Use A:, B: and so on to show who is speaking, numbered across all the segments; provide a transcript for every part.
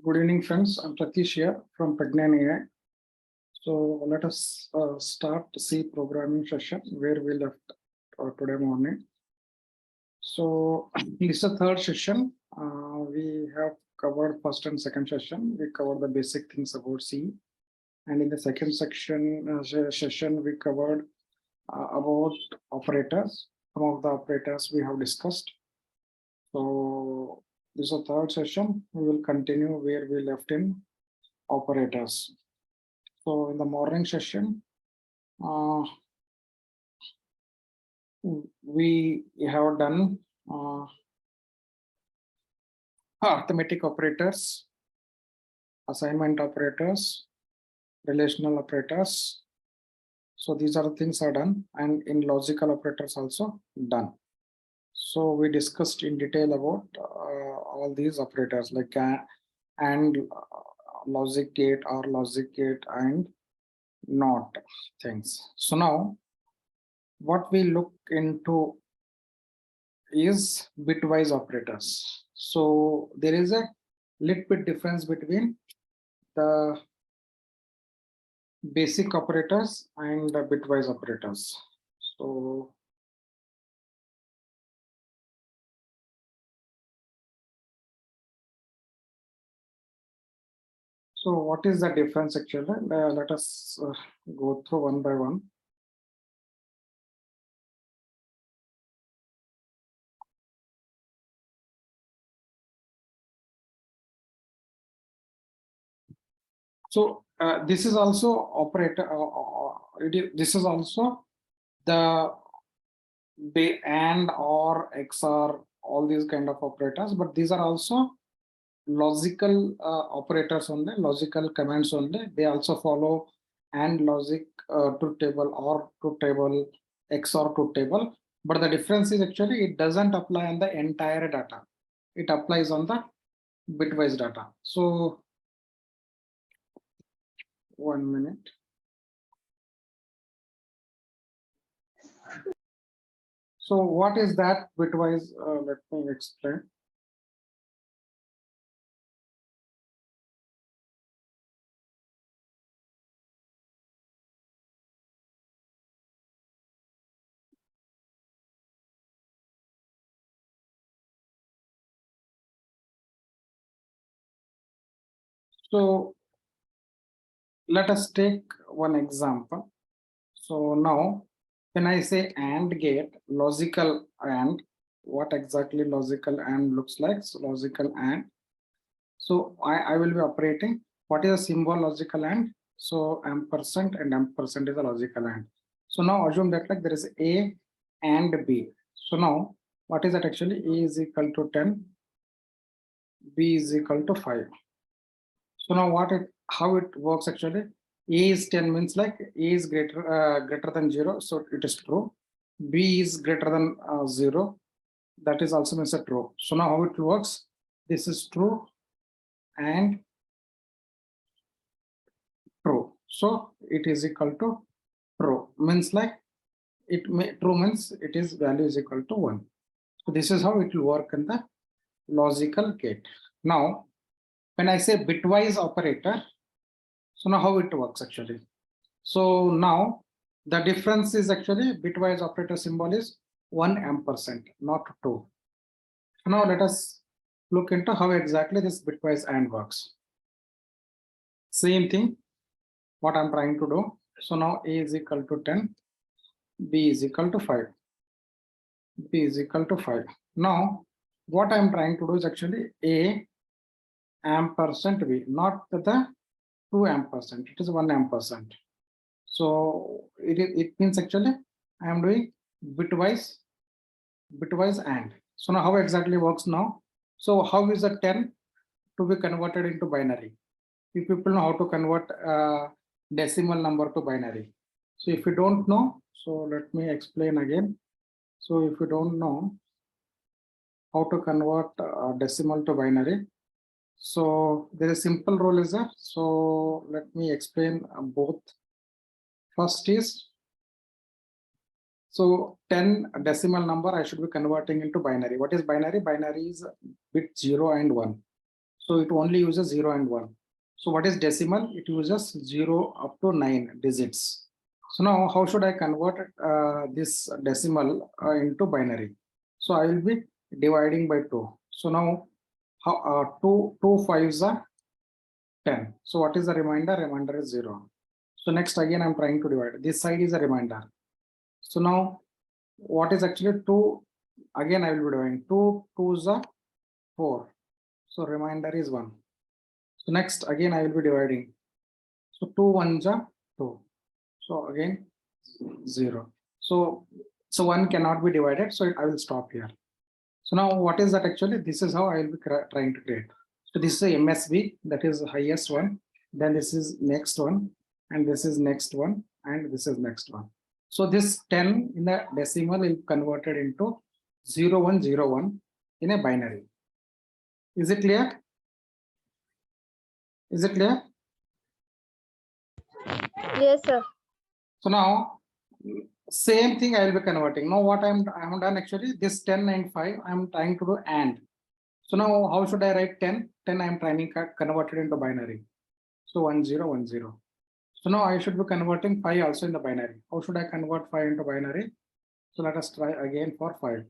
A: Good evening, friends. I'm Pratish here from Pagnan AI. So let us start C programming session where we left today morning. So this is the third session. We have covered first and second session. We covered the basic things about C. And in the second session, we covered about operators. Some of the operators we have discussed. So this is the third session. We will continue where we left in operators. So in the morning session, we have done arithmetic operators, assignment operators, relational operators. So these are the things are done, and in logical operators also done. So we discussed in detail about all these operators like and logic gate or logic gate and not things. So now what we look into is bitwise operators. So there is a little bit difference between the basic operators and the bitwise operators. So what is the difference actually? Let us go through one by one. So this is also operator. This is also the and or XOR, all these kind of operators, but these are also logical operators only, logical commands only. They also follow and logic truth table or truth table, XOR truth table. But the difference is actually it doesn't apply on the entire data. It applies on the bitwise data. So 1 minute. So what is that bitwise? Let me explain. So let us take one example. So now when I say AND gate, logical AND, what exactly logical AND looks like? So logical AND. So I will be operating. What is a symbol logical AND? So ampersand and ampersand is a logical AND. So now assume that like there is A and B. So now what is that actually? A is equal to 10, B is equal to 5. So now how it works actually? A is 10 means like A is greater than 0, so it is true. B is greater than 0, that is also means a true. So now how it works? This is true and true. So it is equal to true. Means like true means it is value is equal to 1. So this is how it will work in the logical gate. Now, when I say bitwise operator, so now how it works actually? So now the difference is actually bitwise operator symbol is 1 ampersand, not 2. Now let us look into how exactly this bitwise AND works. Same thing, what I'm trying to do. So now A is equal to 10, B is equal to 5, B is equal to 5. Now what I'm trying to do is actually A ampersand B, not the 2 ampersand, it is 1 ampersand. So it means actually I am doing bitwise AND. So now how exactly works now? So how is the 10 to be converted into binary? If people know how to convert decimal number to binary. So if you don't know, so let me explain again. So if you don't know how to convert decimal to binary, so there is a simple rule is there. So let me explain both. First is, so 10 decimal number I should be converting into binary. What is binary? Binary is bit 0 and 1. So it only uses 0 and 1. So what is decimal? It uses 0 up to 9 digits. So now how should I convert this decimal into binary? So I will be dividing by 2. So now how 2 5s are 10. So what is the remainder? Remainder is 0. So next again I'm trying to divide. This side is a remainder. So now what is actually 2? Again I will be dividing. 2 2s are 4. So remainder is 1. So next again I will be dividing. So 2 1s are 2. So again 0. So 1 cannot be divided. So I will stop here. So now what is that actually? This is how I will be trying to create. So this is a MSB, that is the highest one. Then this is next one, and this is next one, and this is next one. So this 10 in the decimal is converted into 0101 in a binary. Is it clear? Is it clear?
B: Yes, sir.
A: So now same thing I will be converting. Now what I have done actually, this 10 and 5 I am trying to do AND. So now how should I write 10? 10 I am trying to convert it into binary. So 1010. So now I should be converting 5 also in the binary. How should I convert 5 into binary? So let us try again for 5.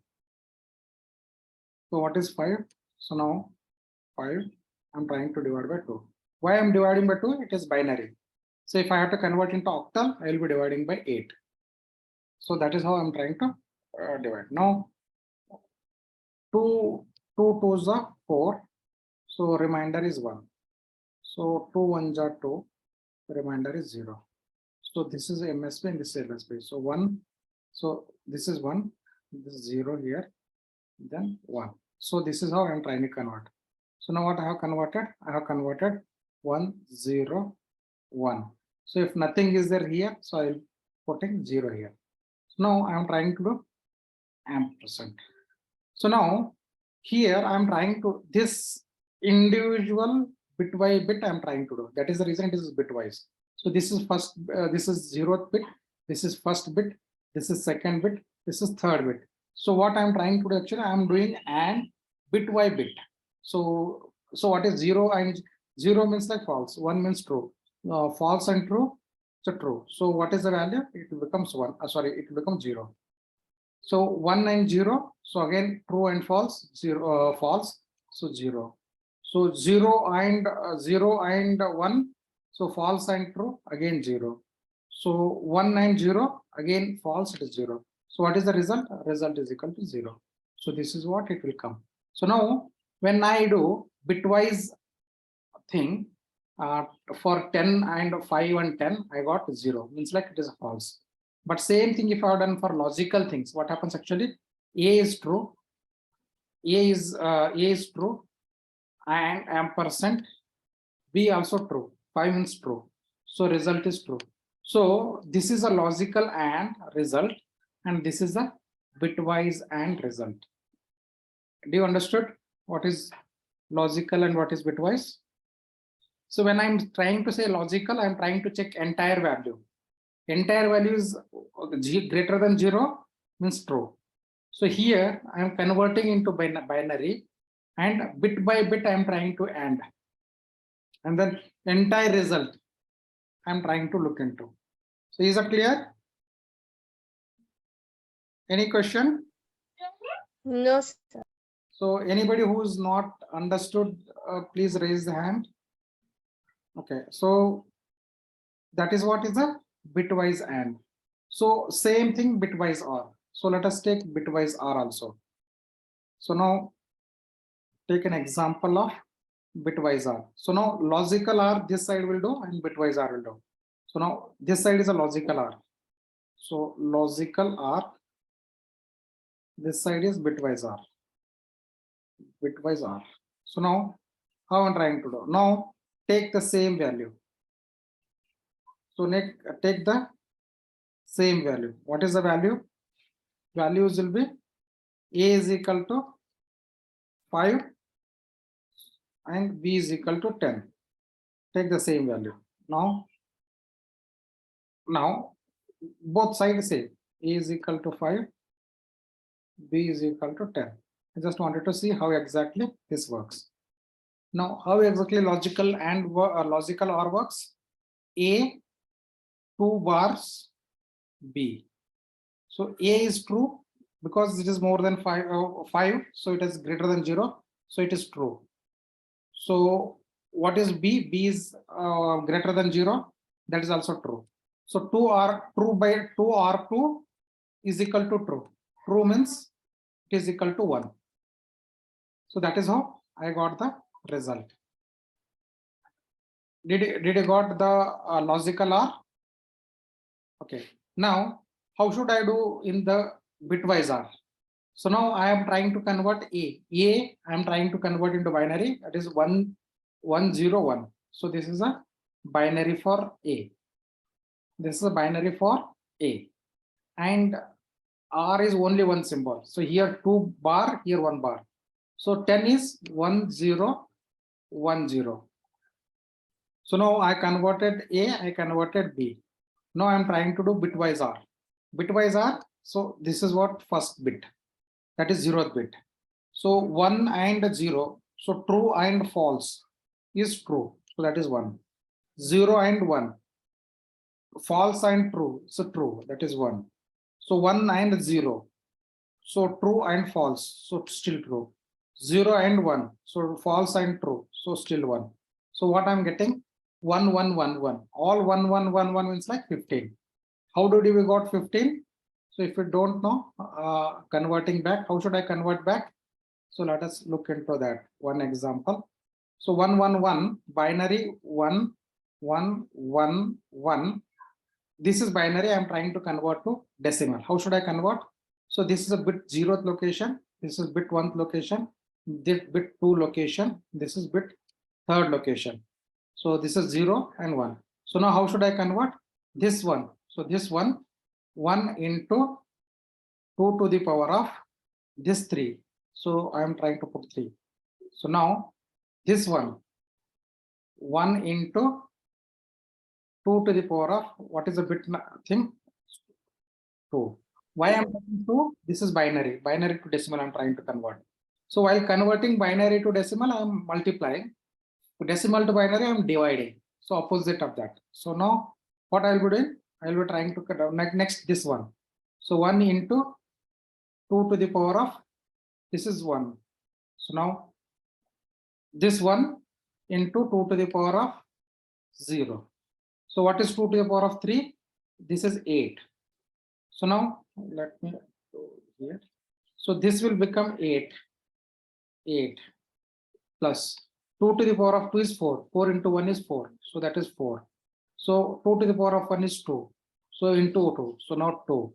A: So what is 5? So now 5 I'm trying to divide by 2. Why I'm dividing by 2? It is binary. So if I have to convert into octal, I will be dividing by 8. So that is how I'm trying to divide. Now 2 2s are 4. So remainder is 1. So 2 1s are 2. Remainder is 0. So this is MSB and this is LSB. So 1. So this is 1. This is 0 here. Then 1. So this is how I'm trying to convert. So now what I have converted? I have converted 1 0 1. So if nothing is there here, so I'll putting 0 here. So now I'm trying to do ampersand. So now here I'm trying to this individual bit by bit I'm trying to do. That is the reason it is bitwise. So this is first, this is 0th bit, this is first bit, this is second bit, this is third bit. So what I'm trying to do actually, I'm doing and bit by bit. So what is 0 and 0 means like false, 1 means true, false and true. So true. So what is the value? It becomes 1. Sorry, it becomes 0. So 1 and 0. So again true and false, 0 false. So 0. So 0 and 1. So false and true, again 0. So 1 and 0, again false, it is 0. So what is the result? Result is equal to 0. So this is what it will come. So now when I do bitwise thing, for 10 and 5 and 10, I got 0, means like it is false. But same thing if I have done for logical things, what happens actually? A is true, A is true, and ampersand, B also true, 5 means true. So result is true. So this is a logical and result, and this is a bitwise and result. Do you understood what is logical and what is bitwise? So when I'm trying to say logical, I'm trying to check entire value. Entire value is greater than 0 means true. So here I am converting into binary, and bit by bit I am trying to AND. And then entire result I am trying to look into. So is that clear? Any question?
B: No, sir.
A: So anybody who's not understood, please raise the hand. Okay, so that is what is a bitwise AND. So same thing bitwise OR. So let us take bitwise OR also. So now take an example of bitwise OR. So now logical OR this side will do and bitwise OR will do. So now this side is a logical OR. So logical OR, this side is bitwise OR. Bitwise OR. So now how I'm trying to do? Now take the same value. So next take the same value. What is the value? Values will be A is equal to 5 and B is equal to 10. Take the same value. Now both sides same. A is equal to 5, B is equal to 10. I just wanted to see how exactly this works. Now, how exactly logical and logical OR works? A 2 bars B. So A is true because it is more than 5, so it is greater than 0, so it is true. So what is B? B is greater than 0, that is also true. So 2 are true by 2 or 2 is equal to true. True means it is equal to 1. So that is how I got the result. Did you got the logical OR? Okay. Now, how should I do in the bitwise OR? So now I am trying to convert A. I am trying to convert into binary. That is 1, 1, 0, 1. So this is a binary for A. This is a binary for A. And R is only one symbol. So here 2 bar, here 1 bar. So 10 is 1, 0, 1, 0. So now I converted A, I converted B. Now I'm trying to do bitwise OR. Bitwise OR, so this is what first bit, that is 0th bit. So 1 and 0, so true and false is true, so that is 1. 0 and 1, false and true, so true, that is 1. So 1 and 0, so true and false, so still true. 0 and 1, so false and true, so still 1. So what I'm getting? 1, 1, 1, 1. All 1, 1, 1, 1 means like 15. How did we got 15? So if you don't know, converting back, how should I convert back? So let us look into that one example. So 1, 1, 1, binary 1, 1, 1, 1. This is binary. I'm trying to convert to decimal. How should I convert? So this is a bit 0th location. This is bit 1th location. This bit 2 location. This is bit 3rd location. So this is 0 and 1. So now how should I convert this one? So this one, 1 into 2 to the power of this 3. So I am trying to put 3. So now this one, 1 into 2 to the power of what is a bit thing? 2. Why I'm taking 2? This is binary. Binary to decimal I'm trying to convert. So while converting binary to decimal, I'm multiplying. Decimal to binary, I'm dividing. So opposite of that. So now what I'll be doing? I'll be trying to cut out next this one. So 1 into 2 to the power of this is 1. So now this 1 into 2 to the power of 0. So what is 2 to the power of 3? This is 8. So now let me go here. So this will become 8. 8 plus 2 to the power of 2 is 4. 4 into 1 is 4. So that is 4. So 2 to the power of 1 is 2. So into 2. So now 2.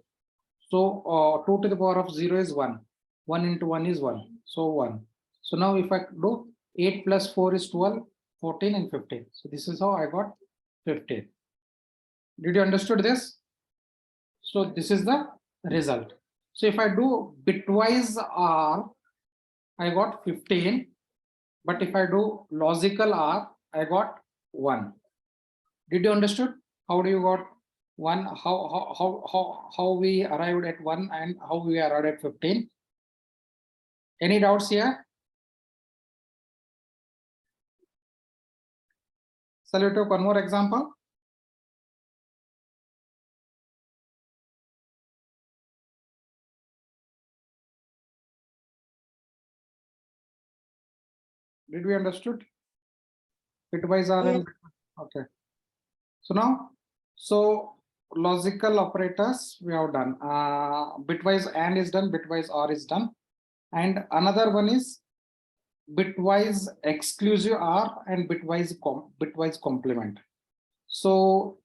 A: So 2 to the power of 0 is 1. 1 into 1 is 1. So 1. So now if I do 8 plus 4 is 12, 14 and 15. So this is how I got 15. Did you understood this? So this is the result. So if I do bitwise OR, I got 15. But if I do logical OR, I got 1. Did you understood? How do you got 1? How we arrived at 1 and how we arrived at 15? Any doubts here? Shall we take one more example? Did we understood? Bitwise OR and okay. So now, so logical operators we have done. Bitwise AND is done, bitwise OR is done. And another one is bitwise exclusive OR and bitwise complement. So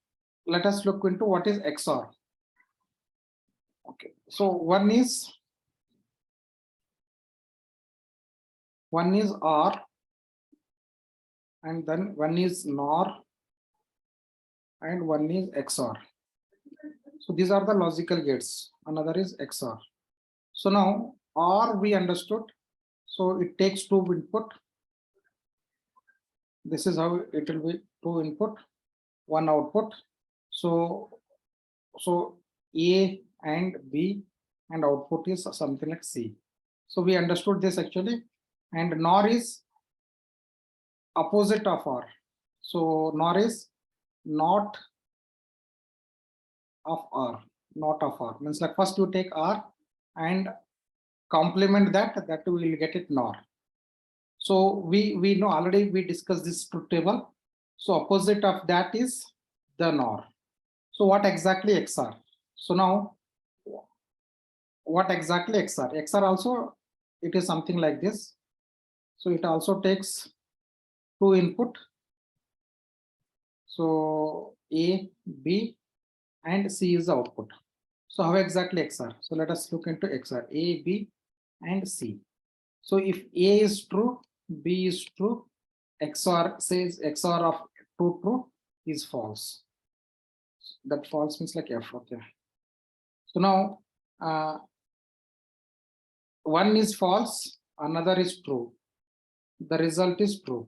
A: let us look into what is XOR. Okay, so one is OR and then one is NOR and one is XOR. So these are the logical gates. Another is XOR. So now OR we understood. So it takes 2 input. This is how it will be 2 input, 1 output. So A and B and output is something like C. So we understood this actually. And NOR is opposite of R. So NOR is not of R, not of R. Means like first you take R and complement that we will get it NOR. So we know already we discussed this truth table. So opposite of that is the NOR. So what exactly XR? So now what exactly XR? XR also it is something like this. So it also takes two input. So A, B, and C is the output. So how exactly XR? So let us look into XR, A, B, and C. So if A is true, B is true, XOR says XOR of true is false. That false means like F. Okay. So now one is false, another is true. The result is true.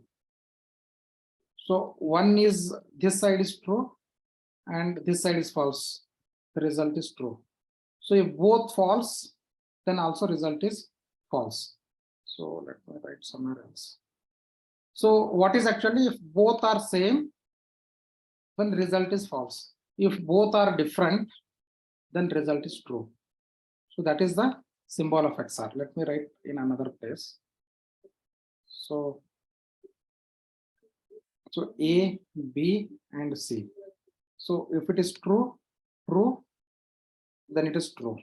A: So one is this side is true and this side is false. The result is true. So if both false, then also result is false. So let me write somewhere else. So what is actually if both are same, then result is false. If both are different, then result is true. So that is the symbol of XR. Let me write in another place. So A, B, and C. So if it is true, then it is true.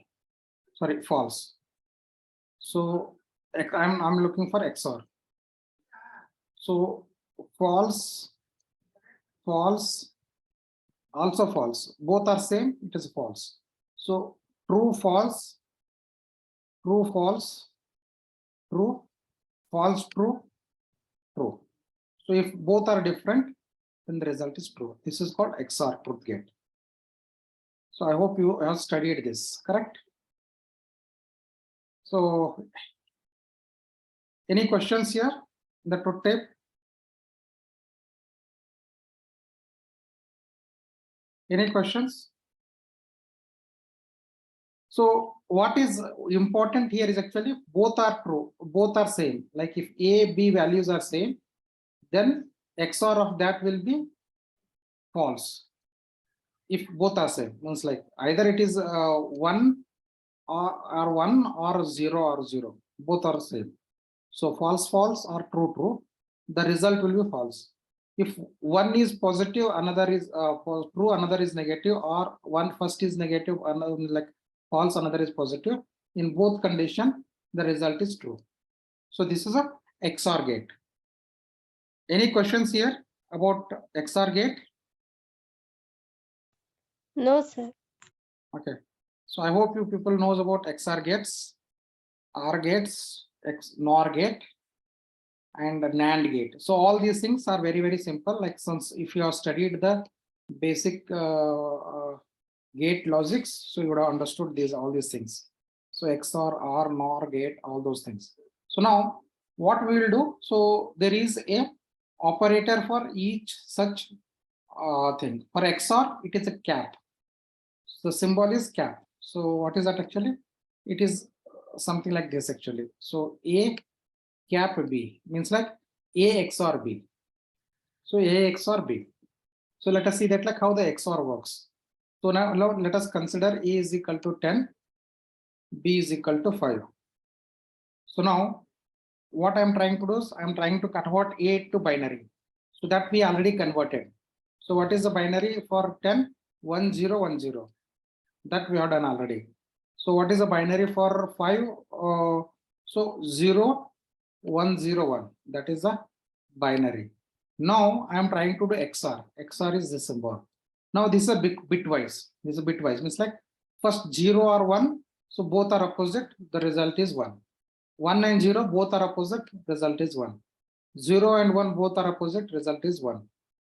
A: Sorry, false. So I'm looking for XOR. So false, false, also false. Both are same, it is false. So true, false, true, false, true, false, true, true. So if both are different, then the result is true. This is called XOR, truth gate. So I hope you have studied this, correct? So any questions here in the truth tape? Any questions? So what is important here is actually both are true, both are same. Like if A, B values are same, then XOR of that will be false. If both are same, means like either it is 1 or 1 or 0 or 0, both are same. So false, false or true, true, the result will be false. If one is positive, another is true, another is negative, or one first is negative, another like false, another is positive. In both condition, the result is true. So this is a XOR gate. Any questions here about XOR gate?
B: No, sir.
A: Okay. So I hope you people knows about XOR gates, OR gates, NOR gate, and NAND gate. So all these things are very, very simple. Like since if you have studied the basic gate logics, so you would have understood these all these things. So XOR, OR, NOR gate, all those things. So now what we will do, so there is a operator for each such thing. For XOR, it is a cap. So the symbol is cap. So what is that actually? It is something like this actually. So A cap B means like A XOR B. So A XOR B. So let us see that like how the XOR works. So now let us consider A is equal to 10, B is equal to 5. So now what I'm trying to do is I'm trying to convert A to binary. So that we already converted. So what is the binary for 10? 1 0 1 0. That we have done already. So what is the binary for 5? So 0 1 0 1. That is the binary. Now I am trying to do XOR. XOR is this symbol. Now this is a bitwise. This is a bitwise. Means like first 0 or 1. So both are opposite. The result is 1. 1 and 0 both are opposite. Result is 1. 0 and 1 both are opposite. Result is 1.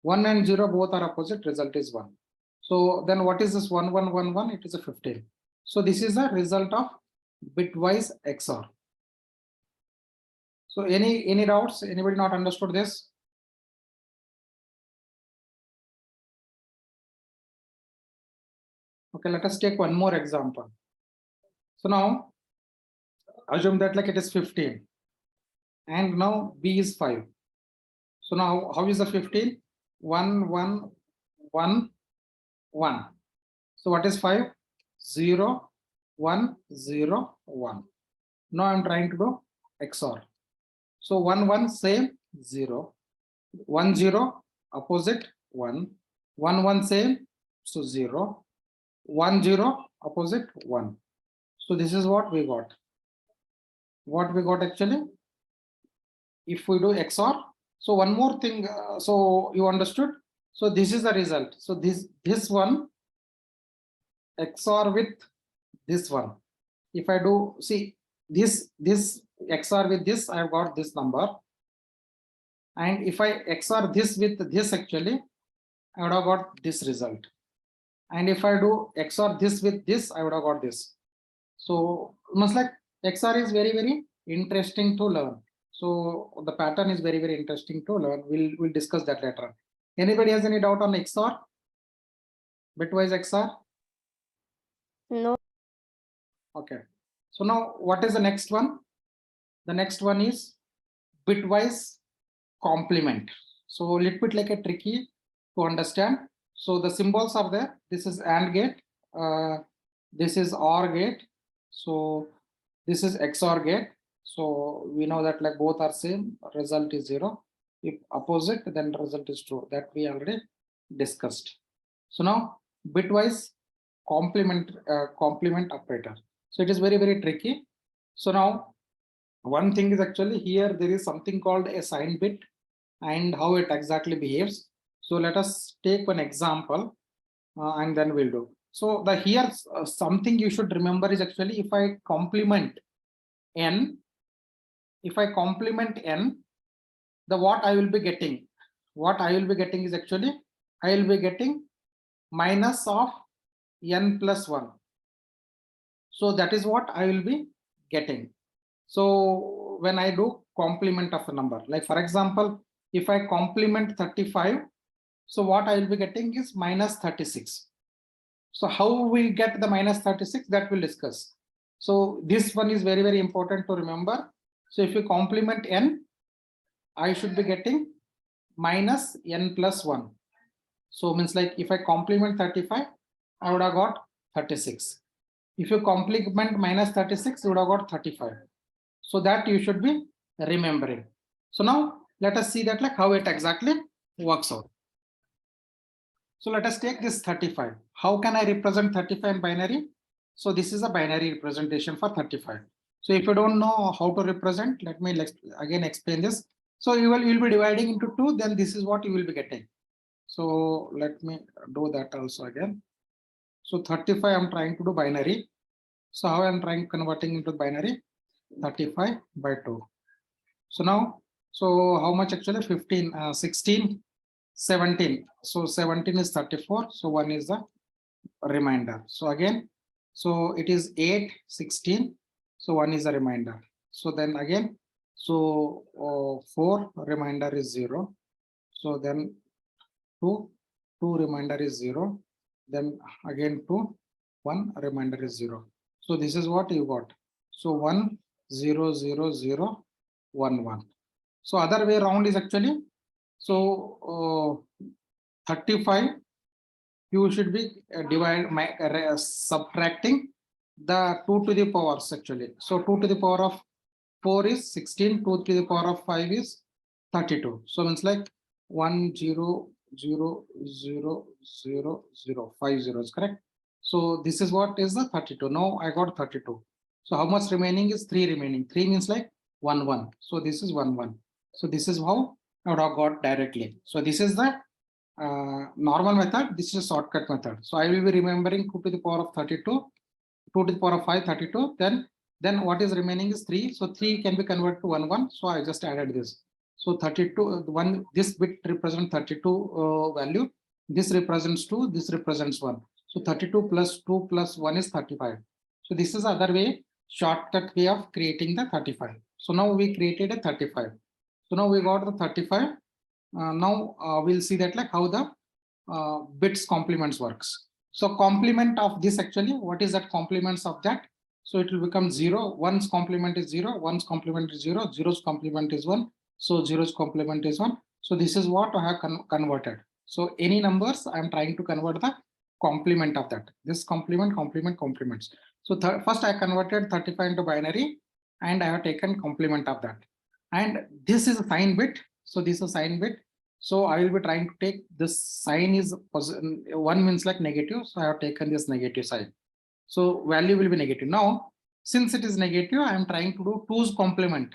A: 1 and 0 both are opposite. Result is 1. So then what is this 1 1 1 1? It is a 15. So this is the result of bitwise XOR. So any doubts? Anybody not understood this? Okay, let us take one more example. So now assume that like it is 15 and now B is 5. So now how is the 15? 1, 1, 1, 1. So what is 5? 0, 1, 0, 1. Now I'm trying to do XOR. So 1, 1, same, 0. 1, 0, opposite, 1. 1, 1, same, so 0. 1, 0, opposite, 1. So this is what we got. What we got actually, if we do XOR. So one more thing, so you understood. So this is the result. So this one XOR with this one. If I do, see this XOR with this, I've got this number. And if I XOR this with this, actually, I would have got this result. And if I do XOR this with this, I would have got this. So almost like XOR is very, very interesting to learn. So the pattern is very, very interesting to learn. We'll discuss that later. Anybody has any doubt on XOR? Bitwise XOR?
B: No.
A: Okay. So now what is the next one? The next one is bitwise complement. So a little bit like a tricky to understand. So the symbols are there. This is AND gate. This is OR gate. So this is XOR gate. So we know that like both are same, result is 0. If opposite, then the result is true. That we already discussed. So now bitwise complement operator. So it is very, very tricky. So now one thing is actually here there is something called a sign bit and how it exactly behaves. So let us take one example and then we'll do. So the here something you should remember is actually if I complement n, if I complement n, the what I will be getting, is actually I will be getting minus of n plus 1. So that is what I will be getting. So when I do complement of a number, like for example, if I complement 35, so what I will be getting is minus 36. So how we get the minus 36, that we'll discuss. So this one is very, very important to remember. So if you complement n, I should be getting minus n plus 1. So means like if I complement 35, I would have got 36. If you complement minus 36, you would have got 35. So that you should be remembering. So now let us see that like how it exactly works out. So let us take this 35. How can I represent 35 in binary? So this is a binary representation for 35. So if you don't know how to represent, let me again explain this. So you'll be dividing into 2, then this is what you will be getting. So let me do that also again. So 35 I'm trying to do binary. So how I'm trying converting into binary? 35 by 2. So now, so how much actually? 15, 16, 17. So 17 is 34. So 1 is the remainder. So again, so it is 8, 16. So 1 is a remainder. So then again, so 4 remainder is 0. So then 2 remainder is 0. Then again 2, 1 remainder is 0. So this is what you got. So 1, 0, 0, 0, 1, 1. So other way around is actually, so 35, you should be subtracting the 2 to the powers actually. So 2 to the power of 4 is 16, 2 to the power of 5 is 32. So means like 1, 0, 0, 0, 0, 0, 5 zeros, correct? So this is what is the 32. Now I got 32. So how much remaining is 3 remaining. 3 means like 1, 1. So this is 1, 1. So this is how I would have got directly. So this is the normal method. This is a shortcut method. So I will be remembering 2 to the power of 32, 2 to the power of 5, 32. Then what is remaining is 3. So 3 can be converted to 1, 1. So I just added this. So 32, this bit represents 32 value. This represents 2, this represents 1. So 32 plus 2 plus 1 is 35. So this is other way, shortcut way of creating the 35. So now we created a 35. So now we got the 35. Now we'll see that like how the bits complements works. So complement of this actually, what is that complements of that? So it will become 0. 1's complement is 0, 1's complement is 0, 0's complement is 1. So 0's complement is 1. So this is what I have converted. So any numbers, I'm trying to convert the complement of that. This complements. So first I converted 35 into binary and I have taken complement of that. And this is a sign bit. So this is a sign bit. So I will be trying to take this sign is one means like negative. So I have taken this negative sign. So value will be negative. Now, since it is negative, I am trying to do 2's complement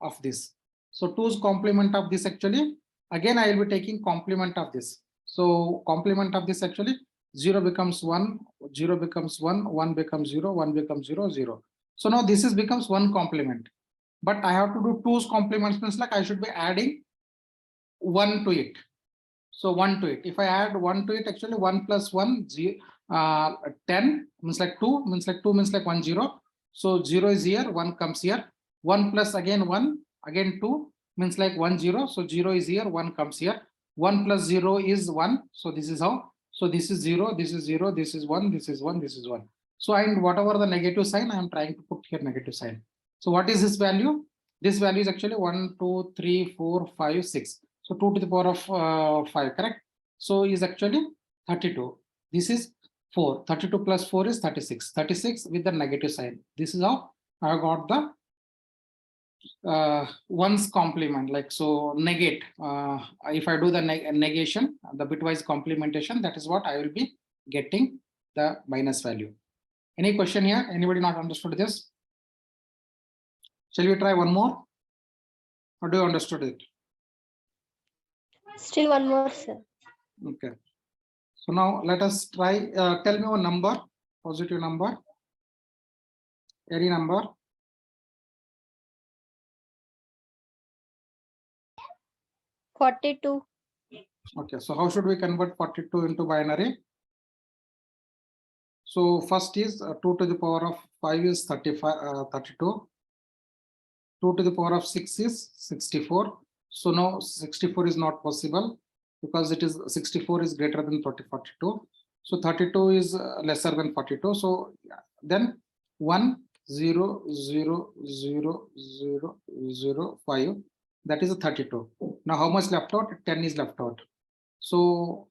A: of this. So 2's complement of this actually, again, I will be taking complement of this. So complement of this actually 0 becomes 1, 0 becomes 1, 1 becomes 0, 1 becomes 0, 0. So now this is becomes 1 complement. But I have to do 2's complements means like I should be adding 1 to it. So 1 to it. If I add 1 to it, actually 1 plus 1, 10 means like 2 means like 2 means like 1 0. So 0 is here, 1 comes here. 1 plus again 1, again 2 means like 1 0. So 0 is here, 1 comes here. 1 plus 0 is 1. So this is how. So this is 0, this is 0, this is 1, this is 1, this is 1. So and whatever the negative sign, I am trying to put here negative sign. So what is this value? This value is actually 1, 2, 3, 4, 5, 6. So 2 to the power of 5, correct? So is actually 32. This is 4. 32 plus 4 is 36. 36 with the negative sign. This is how I got the one's complement. Like so, negate. If I do the negation, the bitwise complementation, that is what I will be getting the minus value. Any question here? Anybody not understood this? Shall we try one more? Or do you understood it?
B: Still one more, sir.
A: Okay. So now let us try, tell me a number, positive number, any number.
B: 42.
A: Okay, so how should we convert 42 into binary? So first is 2 to the power of 5 is 32. 2 to the power of 6 is 64. So now 64 is not possible because it is 64 is greater than 42. So 32 is lesser than 42. So then 1 0 0 0 0 0 5, that is a 32. Now how much left out? 10 is left out. So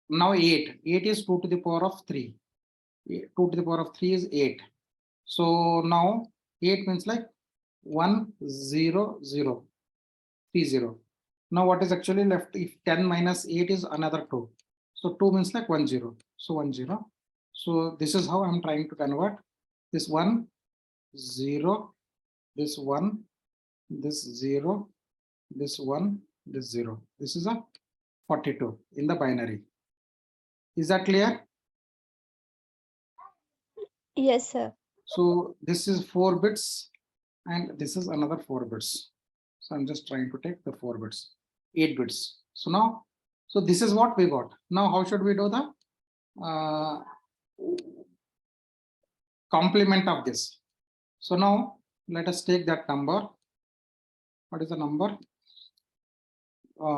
A: now 8 is 2 to the power of 3. 2 to the power of 3 is 8. So now 8 means like 1 0 0 3 0. Now what is actually left? If 10 minus 8 is another 2. So 2 means like 1 0. So 1 0. So this is how I'm trying to convert this 1 0, this 1, this 0, this 1, this 0. This is a 42 in the binary. Is that clear?
B: Yes, sir.
A: So this is 4 bits and this is another 4 bits. So I'm just trying to take the 4 bits, 8 bits. So now, so this is what we got. Now, how should we do the complement of this? So now let us take that number. What is the number?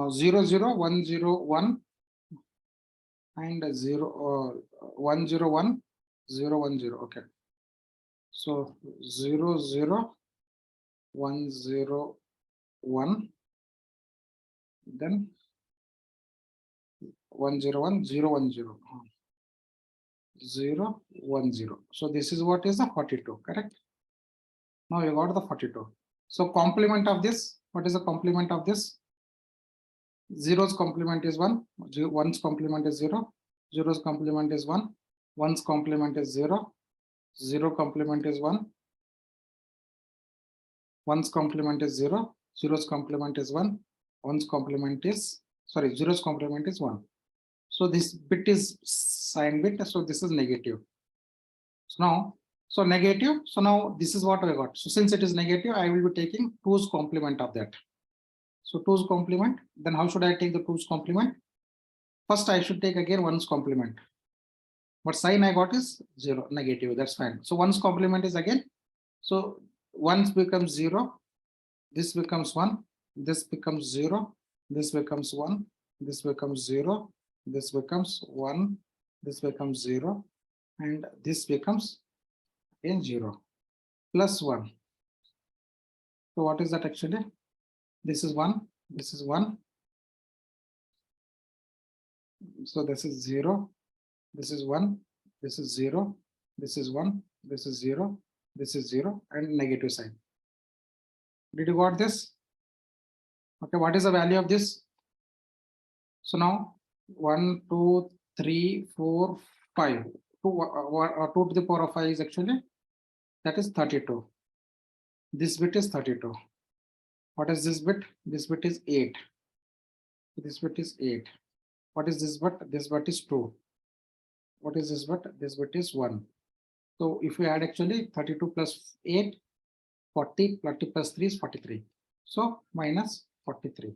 A: 0 0 1 0 1 and 0 1 0 1 0 1 0. Okay. So 0 0 1 0 1, then 1 0 1 0 1 0 0 1 0. So this is what is the 42, correct? Now you got the 42. So complement of this, what is the complement of this? 0's complement is 1, 1's complement is 0, 0's complement is 1, 1's complement is 0, 0 complement is 1, 1's complement is 0, 0's complement is 1, 1's complement is, sorry, 0's complement is 1. So this bit is sign bit, so this is negative. So now, so negative, so now this is what I got. So since it is negative, I will be taking 2's complement of that. So 2's complement, then how should I take the 2's complement? First, I should take again 1's complement. What sign I got is 0, negative, that's fine. So 1's complement is again, so 1 becomes 0, this becomes 1, this becomes 0, this becomes 1, this becomes 0, this becomes 1, this becomes 0, and this becomes again 0, plus 1. So what is that actually? This is 1, this is 1, So this is 0, this is 1, this is 0, this is 1, this is 0, this is 0, and negative sign. Did you got this? Okay, what is the value of this? So now 1, 2, 3, 4, 5. 2 to the power of 5 is actually, that is 32. This bit is 32. What is this bit? This bit is 8. This bit is 8. What is this bit? This bit is 2. What is this bit? This bit is 1. So if we add actually 32 plus 8, 40, 40 plus 3 is 43. So minus 43.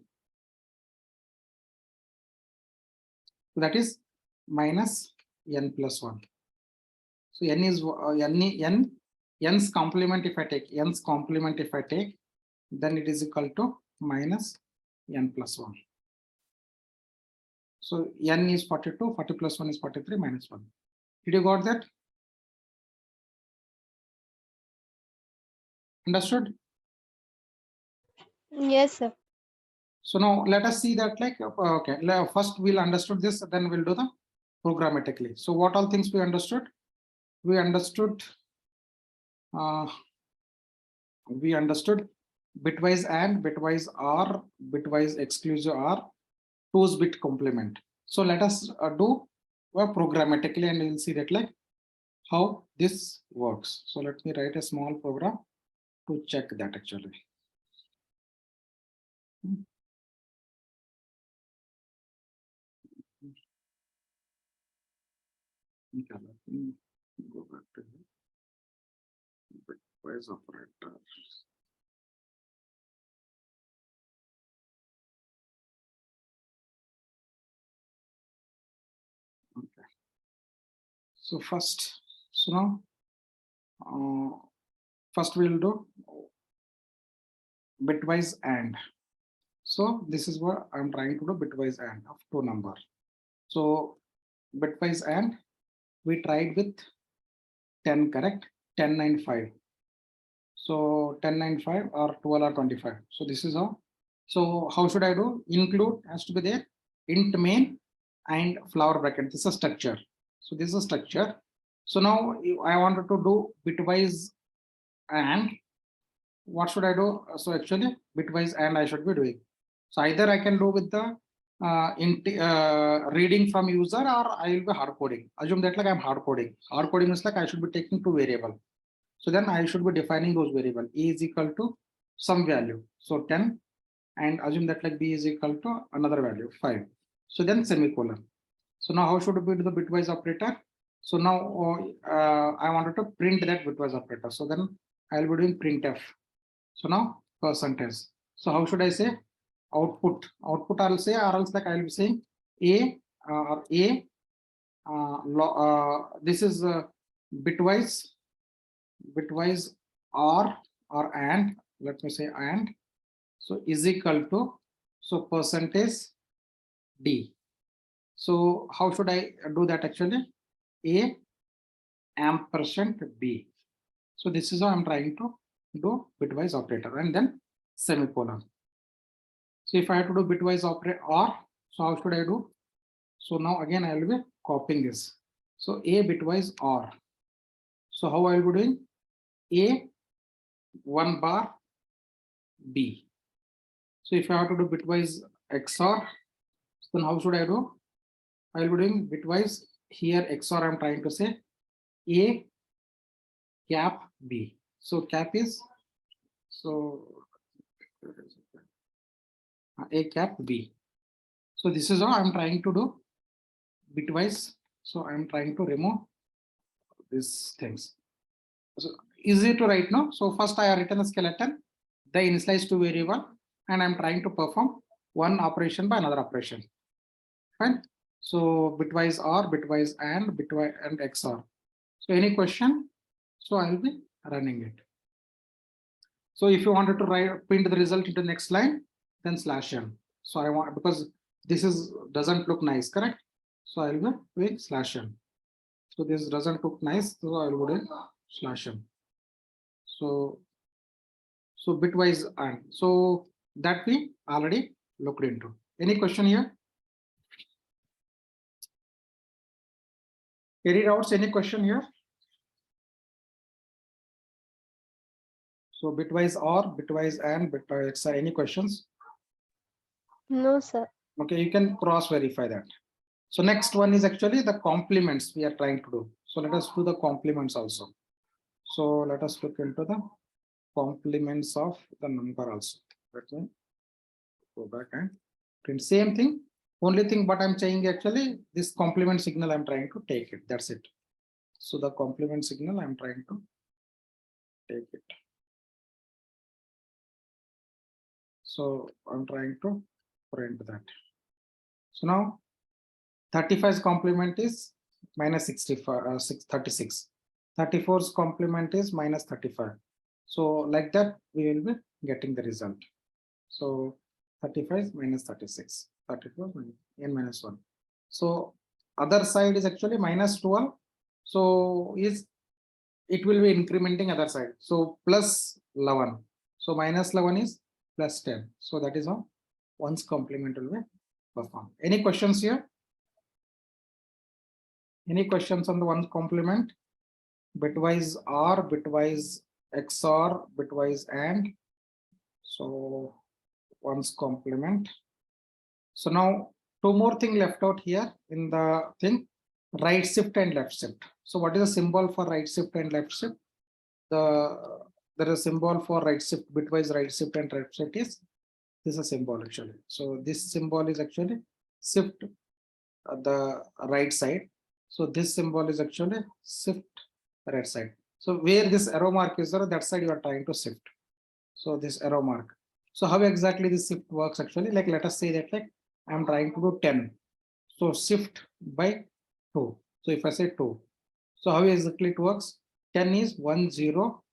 A: So that is minus n plus 1. So n is n's complement. If I take n's complement, if I take, then it is equal to minus n plus 1. So n is 42, 40 plus 1 is 43, minus 1. Did you got that? Understood?
B: Yes, sir.
A: So now let us see that, like, okay, first we'll understood this, then we'll do the programmatically. So what all things we understood? We understood bitwise and, bitwise or, bitwise exclusive or, 2's bit complement. So let us do programmatically, and we'll see that, like, how this works. So let me write a small program to check that actually. Okay, let me go back to bitwise operator. Okay. So first, so now, first we'll do bitwise and. So this is what I'm trying to do, bitwise and of 2 number. So bitwise and we tried with 10, correct? 10, 9, 5. So 10, 9, 5 or 12 or 25. So this is how. So how should I do? Include has to be there, int main and flower bracket. This is a structure. So this is a structure. So now I wanted to do bitwise and what should I do? So actually bitwise and I should be doing. So either I can do with the reading from user, or I will be hard coding. Assume that, like, I'm hard coding. Hard coding is like I should be taking 2 variable. So then I should be defining those variable. A is equal to some value. So 10, and assume that, like, B is equal to another value 5. So then semicolon. So now how should we do the bitwise operator? So now I wanted to print that bitwise operator. So then I'll be doing printf. So now percentage. So how should I say? Output. Output I'll say, or else, like, I'll be saying A or A. This is bitwise or and, let me say and. So is equal to, so percentage D. So how should I do that actually? A ampersand B. So this is how I'm trying to do bitwise operator, and then semicolon. So if I have to do bitwise operator or, so how should I do? So now again I will be copying this. So A bitwise or. So how I will be doing? A 1 bar B. So if I have to do bitwise XOR, then how should I do? I will be doing bitwise here XOR. I'm trying to say A cap B. So cap is, so A cap B. So this is how I'm trying to do bitwise. So I'm trying to remove these things. So easy to write now. So first I have written a skeleton, the initialize to variable, and I'm trying to perform one operation by another operation. Fine. So bitwise or, bitwise and, bitwise and XOR. So any question? So I'll be running it. So if you wanted to print the result into the next line, then /n. So I want, because this is doesn't look nice, correct? So I'll go with /n. So this doesn't look nice, so I'll go with /n. So bitwise and, so that we already looked into. Any question here? Any doubts, any question here? So bitwise OR, bitwise AND, bitwise XOR, any questions?
B: No, sir.
A: Okay, you can cross verify that. So next one is actually the complements we are trying to do. So let us do the complements also. So let us look into the complements of the number also. Let me go back and print same thing. Only thing what I'm saying actually, this complement signal I'm trying to take it. That's it. So the complement signal I'm trying to take it. So I'm trying to print that. So now 35's complement is minus 65, 36. 34's complement is minus 35. So like that, we will be getting the result. So 35 minus 36, 34 n minus 1. So other side is actually minus 12. So it will be incrementing other side. So plus 11. So minus 11 is plus 10. So that is how one's complement will be performed. Any questions here? Any questions on the one's complement? Bitwise OR, bitwise XOR, bitwise AND. So one's complement. So now two more thing left out here in the thing, right shift and left shift. So what is the symbol for right shift and left shift? There is a symbol for right shift, bitwise right shift and left shift is this is a symbol actually. So this symbol is actually shift the right side. So this symbol is actually shift right side. So where this arrow mark is there, that side you are trying to shift. So this arrow mark. So how exactly this shift works actually? Like let us say that like I'm trying to do 10. So shift by 2. So if I say 2, so how exactly it works? 10 is 1 0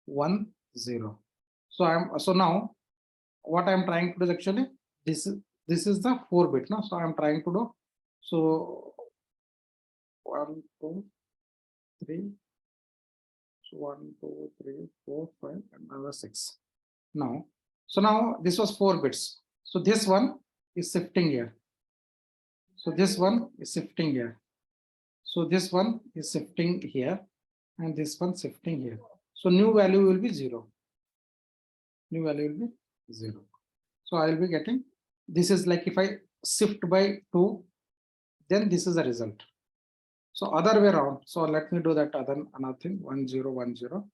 A: 1 0. So now what I'm trying to do is actually this is the 4 bit. No, so I'm trying to do so 1 2 3. So 1 2 3 4 5 and another 6. Now, so now this was 4 bits. So this one is shifting here. So this one is shifting here. So this one is shifting here and this one shifting here. So new value will be 0. New value will be 0. So I will be getting, this is like if I shift by 2, then this is the result. So other way around. So let me do that other another thing 1 0 1 0.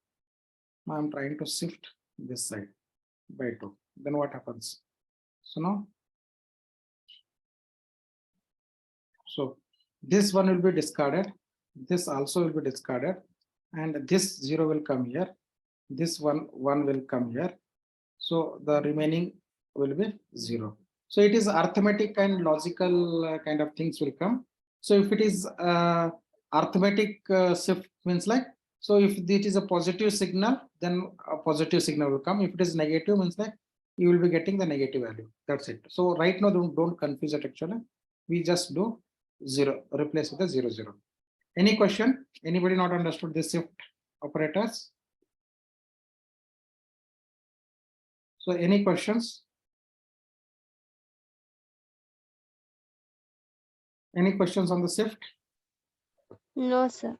A: Now I'm trying to shift this side by 2. Then what happens? So now, so this one will be discarded. This also will be discarded. And this 0 will come here. This one will come here. So the remaining will be 0. So it is arithmetic and logical kind of things will come. So if it is arithmetic shift means like, so if it is a positive signal, then a positive signal will come. If it is negative means like you will be getting the negative value. That's it. So right now don't confuse it actually. We just do 0, replace with the 0 0. Any question? Anybody not understood this shift operators? So any questions? Any questions on the shift?
B: No, sir.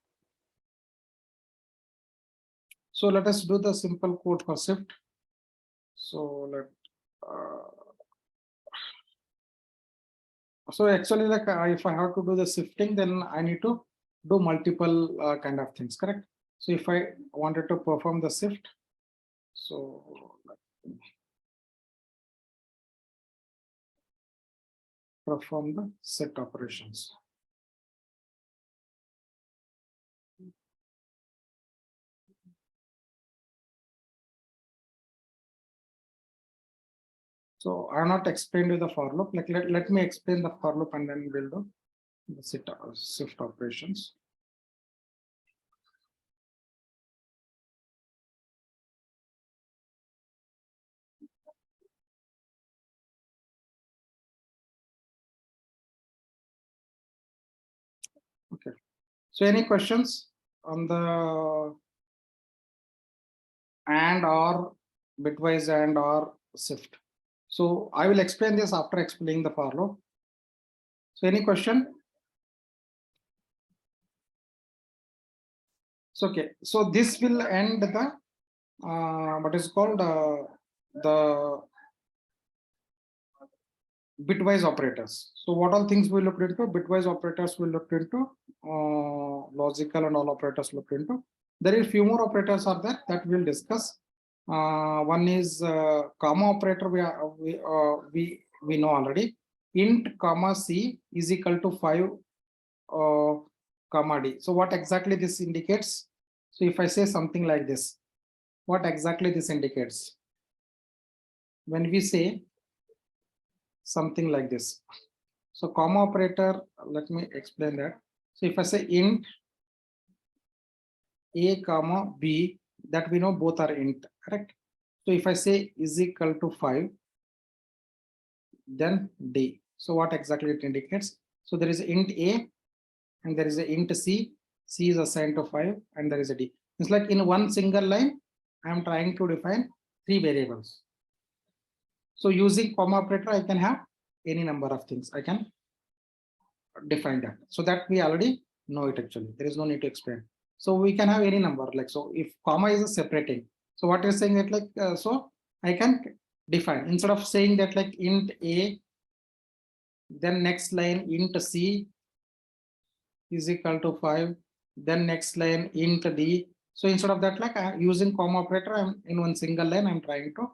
A: So let us do the simple code for shift. So so actually like if I have to do the shifting, then I need to do multiple kind of things, correct? So if I wanted to perform the shift, so let me perform the set operations. So I have not explained you the for loop. Like let me explain the for loop and then we'll do the shift operations. Okay. So any questions on the and or bitwise and or shift? So I will explain this after explaining the for loop. So any question? So okay, so this will end the what is called the bitwise operators. So what all things we looked into? Bitwise operators we looked into, logical and all operators looked into. There is few more operators are there that we'll discuss. One is comma operator. We know already. Int comma c is equal to 5 comma d. So what exactly this indicates? So if I say something like this, what exactly this indicates? When we say something like this, so comma operator, let me explain that. So if I say int a comma b, that we know both are int, correct? So if I say is equal to 5, then d. So what exactly it indicates? So there is int a and there is a int c. C is assigned to 5 and there is a d. It's like in one single line, I am trying to define 3 variables. So using comma operator, I can have any number of things. I can define that. So that we already know it actually. There is no need to explain. So we can have any number, like, so if comma is a separating. So what you're saying that like, so I can define, instead of saying that like int a, then next line int c is equal to 5, then next line int d. So instead of that, like using comma operator, I'm in one single line, I'm trying to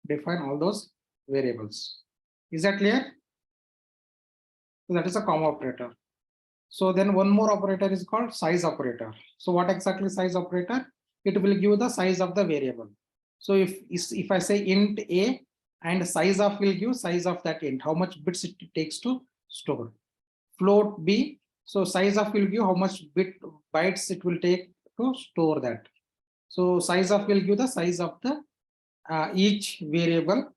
A: define all those variables. Is that clear? So that is a comma operator. So then one more operator is called size operator. So what exactly size operator? It will give the size of the variable. So if I say int a and size of will give size of that int, how much bits it takes to store. Float b, so size of will give how much bytes it will take to store that. So size of will give the size of the each variable,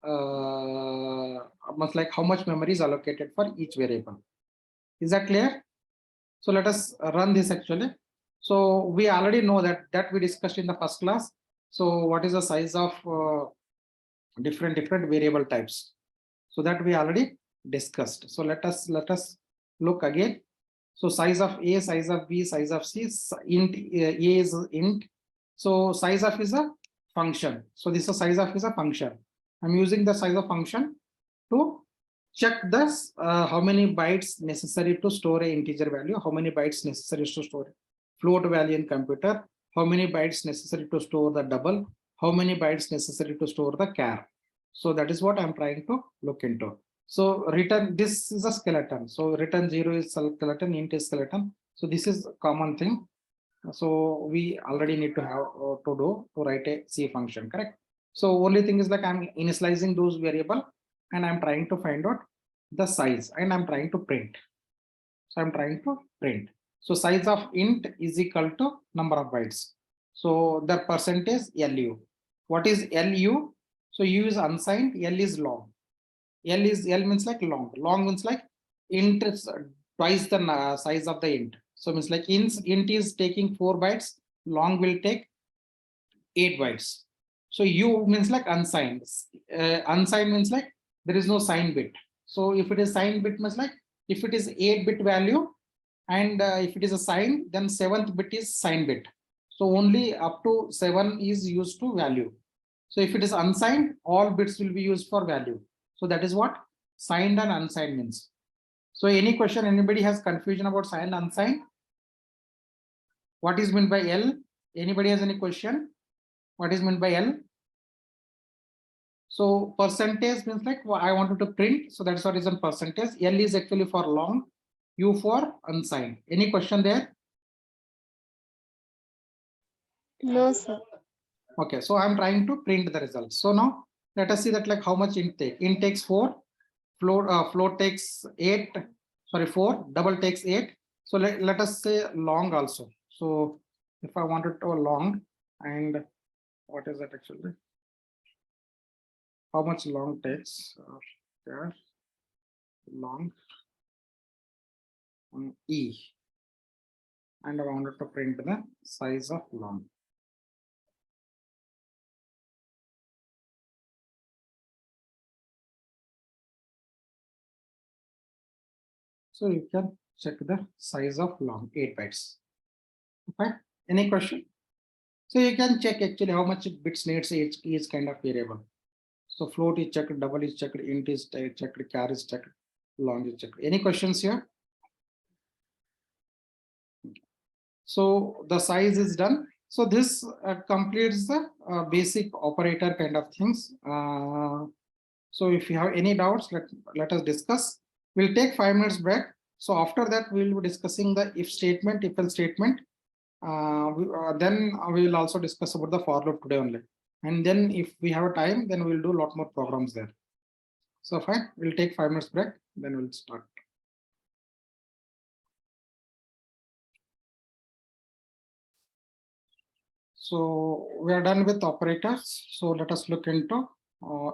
A: almost like how much memory is allocated for each variable. Is that clear? So let us run this actually. So we already know that we discussed in the first class. So what is the size of different variable types? So that we already discussed. So let us look again. So size of a, size of b, size of c, int a is int. So size of is a function. So this is size of is a function. I'm using the size of function to check this how many bytes necessary to store a integer value, how many bytes necessary to store float value in computer, how many bytes necessary to store the double, how many bytes necessary to store the char. So that is what I'm trying to look into. So return, this is a skeleton. So return 0 is skeleton, int is skeleton. So this is a common thing. So we already need to have to do to write a C function, correct? So only thing is like I'm initializing those variable and I'm trying to find out the size and I'm trying to print. So I'm trying to print. So size of int is equal to number of bytes. So the percentage LU. What is LU? So U is unsigned, L is long. L means like long. Long means like int is twice the size of the int. So means like int is taking 4 bytes, long will take 8 bytes. So U means like unsigned. Unsigned means like there is no sign bit. So if it is sign bit means like if it is 8-bit value and if it is a sign, then 7th bit is sign bit. So only up to 7 is used to value. So if it is unsigned, all bits will be used for value. So that is what signed and unsigned means. So any question, anybody has confusion about signed and unsigned? What is meant by L? Anybody has any question? What is meant by L? So percentage means like I wanted to print. So that's what is in percentage. L is actually for long, U for unsigned. Any question there?
B: No, sir.
A: Okay, so I'm trying to print the results. So now let us see that like how much int take. Int takes 4, float takes 8, sorry 4, double takes 8. So let us say long also. So if I wanted to long, and what is that actually? How much long takes? There, long E, and I wanted to print the size of long. So you can check the size of long, 8 bytes. Okay. Any question? So you can check actually how much bits needs each kind of variable. So float is checked, double is checked, int is checked, char is checked, long is checked. Any questions here? So the size is done. So this completes the basic operator kind of things. So if you have any doubts, let us discuss. We'll take 5 minutes break. So after that, we'll be discussing the if statement, if else statement. Then we will also discuss about the for loop today only. And then if we have a time, then we'll do a lot more programs there. So fine, we'll take 5 minutes break, then we'll start. So we are done with operators. So let us look into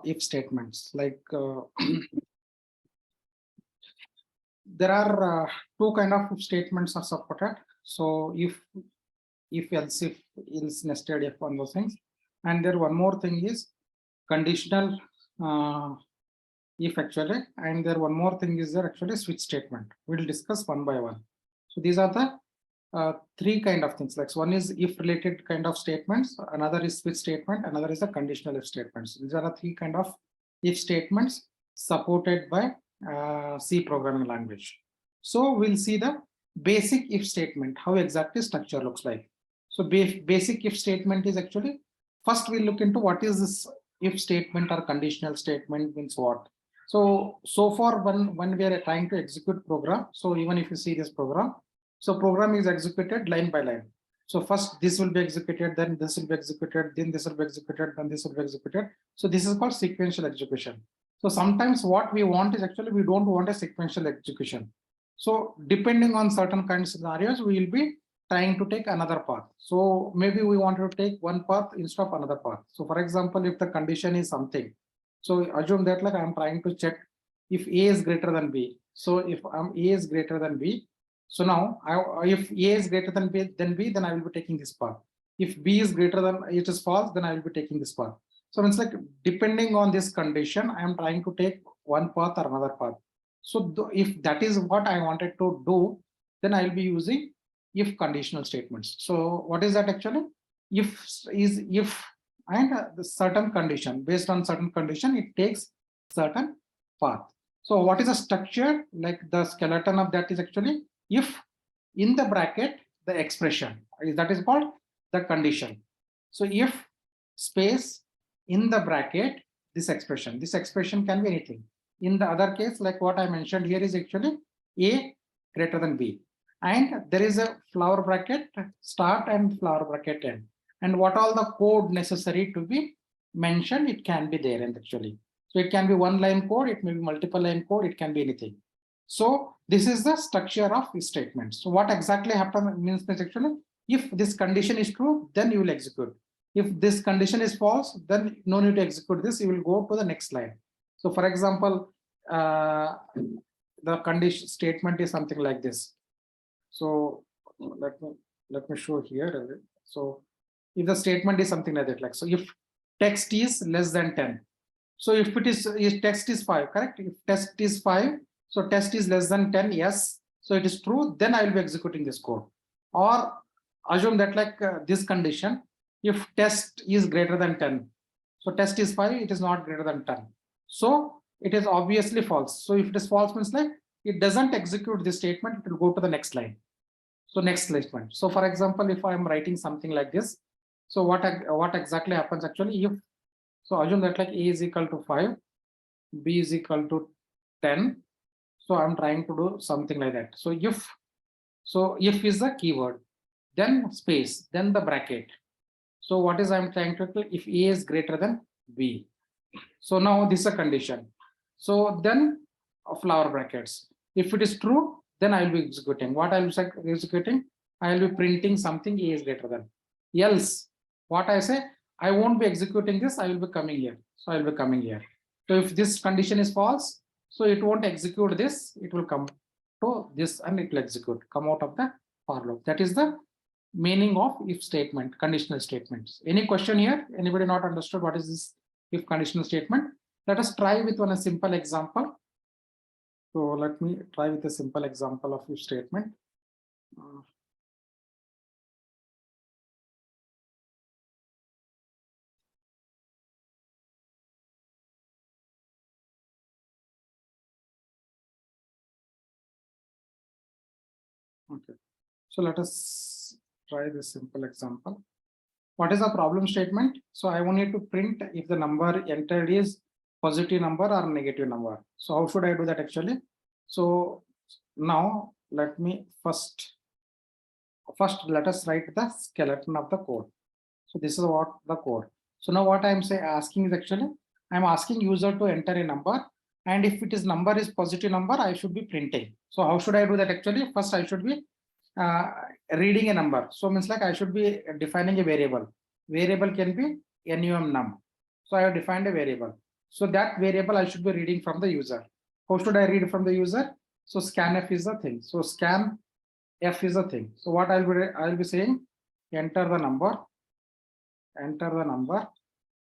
A: if statements. Like there are two kind of if statements are supported. So if else, if nested, if one those things. And there one more thing is conditional if actually, and there one more thing is there actually switch statement. We'll discuss one by one. So these are the three kind of things. Like one is if related kind of statements, another is switch statement, another is the conditional if statements. These are the three kind of if statements supported by C programming language. So we'll see the basic if statement, how exactly structure looks like. So basic if statement is actually, first we'll look into what is this if statement or conditional statement means what. So far when we are trying to execute program, so even if you see this program, so program is executed line by line. So first this will be executed, then this will be executed, then this will be executed, then this will be executed. So this is called sequential execution. So sometimes what we want is actually we don't want a sequential execution. So depending on certain kind of scenarios, we will be trying to take another path. So maybe we want to take one path instead of another path. So for example, if the condition is something, so assume that like I'm trying to check if A is greater than B. So if A is greater than B, so now if A is greater than B, then I will be taking this path. If B is greater than it is false, then I will be taking this path. So it's like depending on this condition, I am trying to take one path or another path. So if that is what I wanted to do, then I will be using if conditional statements. So what is that actually? If is if and the certain condition, based on certain condition, it takes certain path. So what is the structure? Like the skeleton of that is actually if in the bracket the expression, that is called the condition. So if space in the bracket this expression can be anything. In the other case, like what I mentioned here is actually A greater than B, and there is a flower bracket start and flower bracket end, and what all the code necessary to be mentioned, it can be there. And actually, so it can be one line code, it may be multiple line code, it can be anything. So this is the structure of this statement. So what exactly happens means actually, if this condition is true, then you will execute. If this condition is false, then no need to execute this, you will go to the next line. So for example, the condition statement is something like this. So let me show here. So if the statement is something like that, like, so if text is less than 10, so if it is, if text is 5, correct? If text is 5, so text is less than 10, yes, so it is true, then I will be executing this code. Or assume that like this condition, if test is greater than 10, so test is 5, it is not greater than 10, so it is obviously false. So if it is false means like it doesn't execute this statement, it will go to the next line. So next statement. So for example, if I am writing something like this, so what exactly happens actually? If so, assume that like A is equal to 5, B is equal to 10. So I'm trying to do something like that. So if is the keyword, then space, then the bracket. So what is I'm trying to do? If A is greater than B. So now this is a condition. So then flower brackets. If it is true, then I will be executing. What I will be executing? I will be printing something A is greater than. Else, what I say, I won't be executing this, I will be coming here. So I will be coming here. So if this condition is false, so it won't execute this, it will come to this and it will execute, come out of the for loop. That is the meaning of if statement, conditional statements. Any question here? Anybody not understood what is this if conditional statement? Let us try with one a simple example. So let me try with a simple example of if statement. Okay. So let us try this simple example. What is the problem statement? So I want you to print if the number entered is positive number or negative number. So how should I do that actually? So now let me first let us write the skeleton of the code. So this is what the code. So now what I'm asking is actually, I'm asking user to enter a number, and if it is number is positive number, I should be printing. So how should I do that actually? First, I should be reading a number. So means like I should be defining a variable. Variable can be num. So I have defined a variable. So that variable I should be reading from the user. How should I read from the user? So scanf is the thing. So scanf is the thing. So what I'll be saying, enter the number.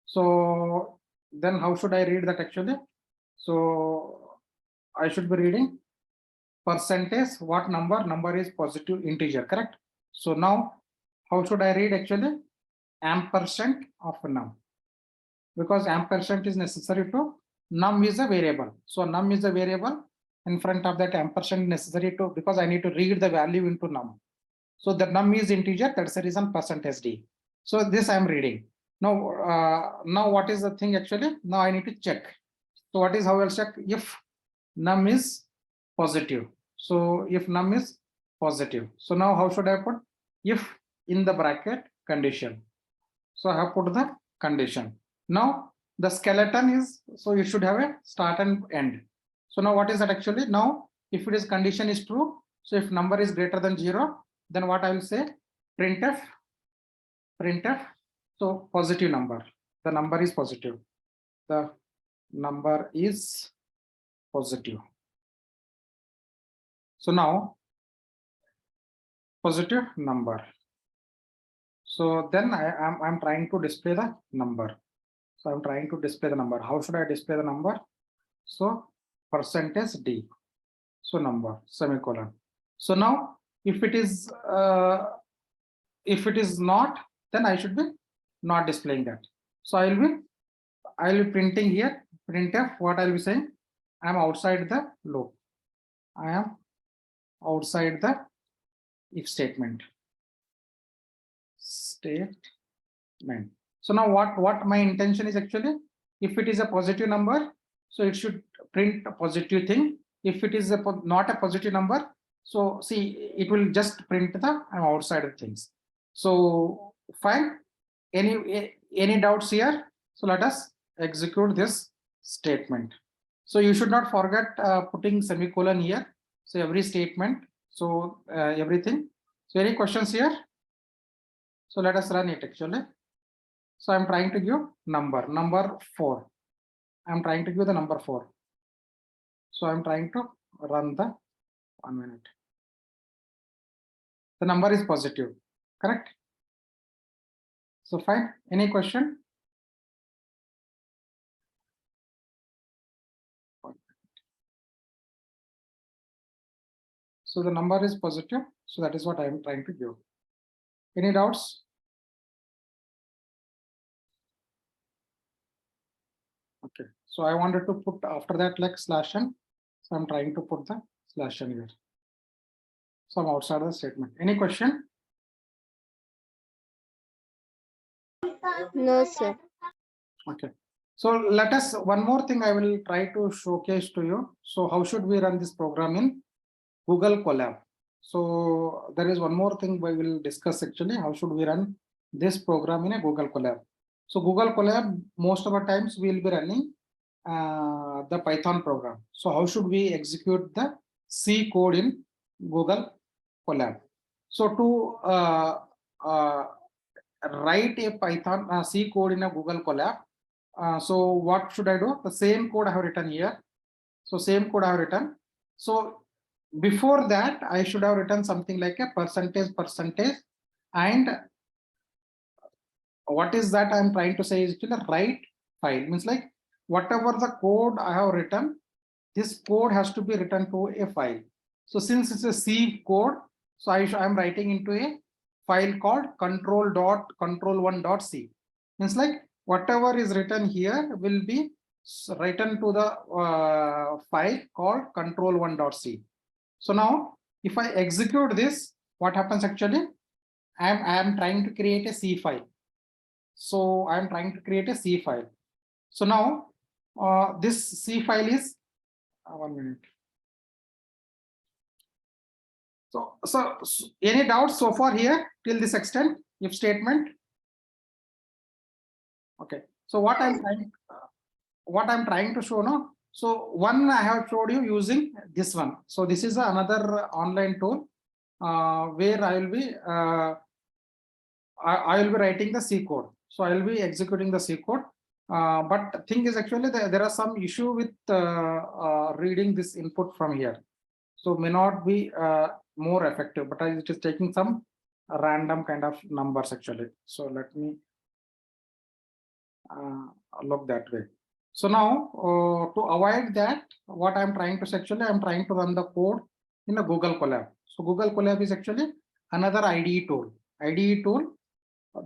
A: So then how should I read that actually? So I should be reading percentage, what number is positive integer, correct? So now how should I read actually? Ampersand of num, because ampersand is necessary to, num is a variable. So num is a variable, in front of that ampersand necessary to, because I need to read the value into num. So the num is integer, that's the reason percentage d. So this I am reading. Now what is the thing actually? Now I need to check. So what is how I'll check? If num is positive. So if num is positive. So now how should I put? If in the bracket condition. So I have put the condition. Now the skeleton is, so you should have a start and end. So now what is that actually? Now if it is condition is true, so if number is greater than 0, then what I will say? Printf. So positive number. The number is positive. The number is positive. So now positive number. So then I'm trying to display the number. So I'm trying to display the number. How should I display the number? So percentage d. So number semicolon. So now if it is not, then I should be not displaying that. So I will be printing here printf. What I'll be saying? I am outside the loop. I am outside the if statement. So now what my intention is actually, if it is a positive number, so it should print a positive thing. If it is not a positive number, so see, it will just print the I'm outside of things. So fine. Any doubts here? So let us execute this statement. So you should not forget putting semicolon here. So every statement. So everything. So any questions here? So let us run it actually. So I'm trying to give number 4. I'm trying to give the number 4. So I'm trying to run the 1 minute. The number is positive, correct? So fine. Any question? So the number is positive. So that is what I'm trying to give. Any doubts? Okay. So I wanted to put after that like /n. So I'm trying to put the /n here. So I'm outside the statement. Any question?
B: No, sir.
A: Okay. So let us, one more thing I will try to showcase to you. So how should we run this program in Google Colab? So there is one more thing we will discuss actually. How should we run this program in a Google Colab? So Google Colab, most of the times we will be running the Python program. So how should we execute the C code in Google Colab? So to write a Python C code in a Google Colab, so what should I do? The same code I have written here. So same code I have written. So before that, I should have written something like a percentage, and what is that I'm trying to say is the write file, means like whatever the code I have written, this code has to be written to a file. So since it's a C code, so I'm writing into a file called control1.c. Means like whatever is written here will be written to the file called control1.c. So now if I execute this, what happens actually? I am trying to create a C file. So I am trying to create a C file. So now this C file is 1 minute. So any doubts so far here till this extent? If statement. Okay. So what I'm trying to show now. So one I have showed you using this one. So this is another online tool where I will be writing the C code. So I will be executing the C code. But thing is actually there are some issue with reading this input from here. So may not be more effective, but it is taking some random kind of numbers actually. So let me look that way. So now to avoid that, what I'm trying to actually, I'm trying to run the code in a Google Colab. So Google Colab is actually another IDE tool. IDE tool,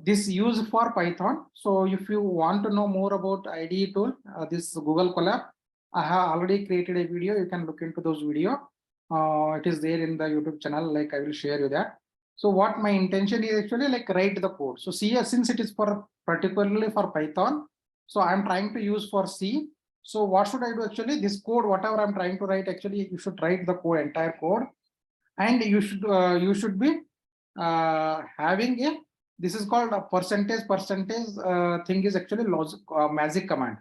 A: this used for Python. So if you want to know more about IDE tool, this Google Colab, I have already created a video. You can look into those video. It is there in the YouTube channel. Like I will share you that. So what my intention is actually like write the code. So see, since it is for particularly for Python, so I'm trying to use for C. So what should I do actually? This code, whatever I'm trying to write, actually you should write the code, entire code, and you should be having a, this is called a percentage thing is actually logic magic command.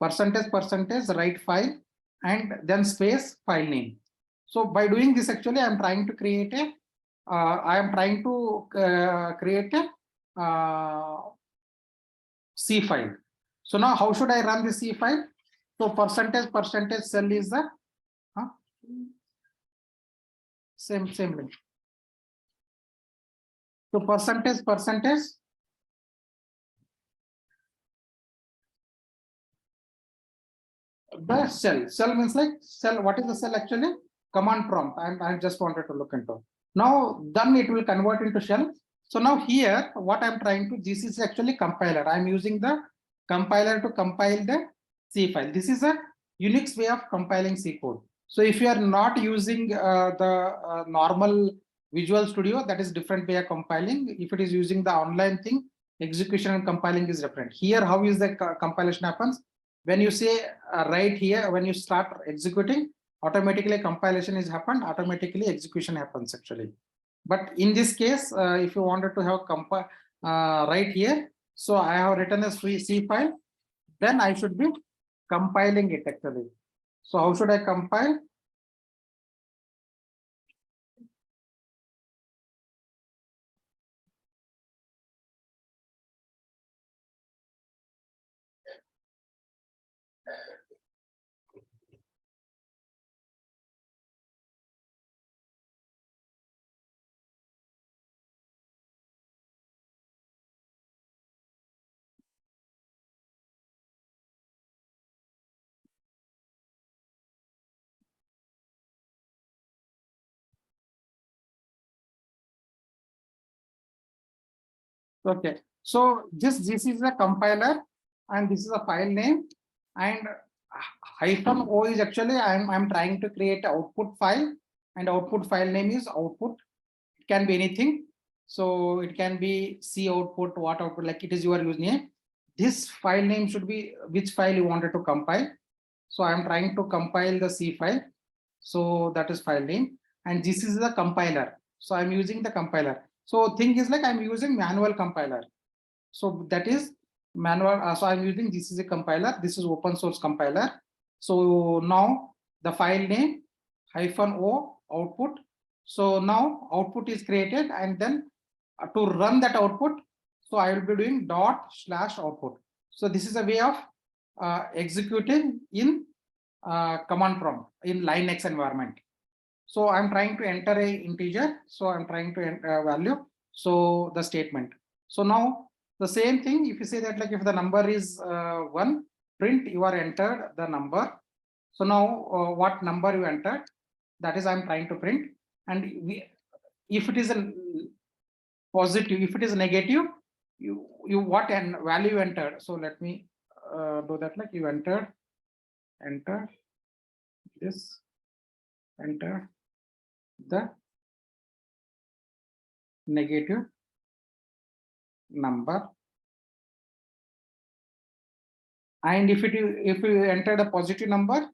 A: Percentage write file and then space file name. So by doing this actually I'm trying to create a create a C file. So now how should I run the C file? So percentage cell is the same link. So percentage the cell means like cell. What is the cell actually? Command prompt. I just wanted to look into. Now then it will convert into shell. So now here what I'm trying to, this is actually compiler. I'm using the compiler to compile the C file. This is a Unix way of compiling C code. So if you are not using the normal Visual Studio, that is different way of compiling. If it is using the online thing, execution and compiling is different. Here, how is the compilation happens? When you say right here, when you start executing, automatically compilation is happened, automatically execution happens actually. But in this case, if you wanted to have compile right here, so I have written a free C file, then I should be compiling it actually. So how should I compile? Okay, so this is a compiler and this is a file name, and hyphen o is actually I'm trying to create an output file, and output file name is output. It can be anything, so it can be C output, what output, like it is your username. This file name should be which file you wanted to compile. So I'm trying to compile the C file, so that is file name, and this is the compiler. So I'm using the compiler. So thing is like I'm using manual compiler. So that is manual. So I'm using, this is a compiler. This is open source compiler. So now the file name hyphen o output. So now output is created, and then to run that output, so I will be doing /output. So this is a way of executing in command prompt in Linux environment. So I'm trying to enter a integer. So I'm trying to enter value. So the statement. So now the same thing, if you say that like if the number is 1, print you are entered the number. So now what number you entered, that is I'm trying to print. And if it is a positive, if it is negative, you what and value you entered. So let me do that, like you enter this, enter the negative number, and if you entered a positive number,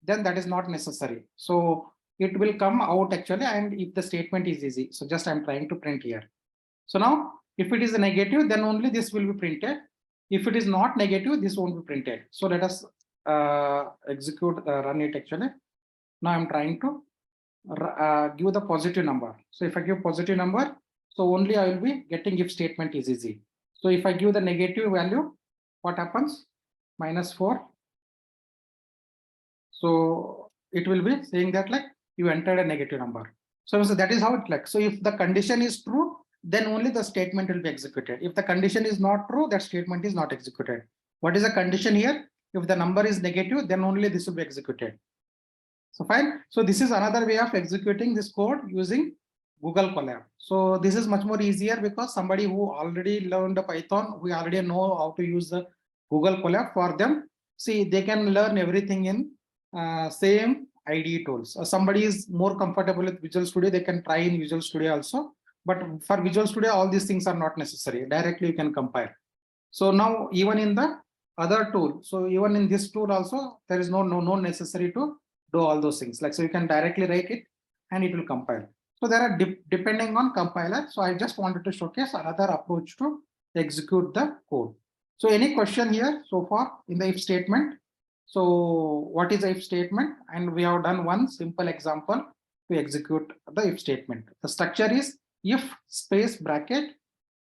A: then that is not necessary. So it will come out actually, and if the statement is easy. So just I'm trying to print here. So now if it is a negative, then only this will be printed. If it is not negative, this won't be printed. So let us run it actually. Now I'm trying to give the positive number. So if I give positive number, so only I will be getting if statement is easy. So if I give the negative value, what happens? -4. So it will be saying that like you entered a negative number. So that is how it like. So if the condition is true, then only the statement will be executed. If the condition is not true, that statement is not executed. What is the condition here? If the number is negative, then only this will be executed. So fine. So this is another way of executing this code using Google Colab. So this is much more easier because somebody who already learned Python, we already know how to use the Google Colab. For them, see, they can learn everything in same IDE tools. Somebody is more comfortable with Visual Studio, they can try in Visual Studio also. But for Visual Studio, all these things are not necessary. Directly you can compile. So now even in the other tool, so even in this tool also, there is no necessary to do all those things. Like, so you can directly write it and it will compile. So there are depending on compiler. So I just wanted to showcase another approach to execute the code. So any question here so far in the if statement? So what is the if statement? And we have done one simple example to execute the if statement. The structure is if space bracket,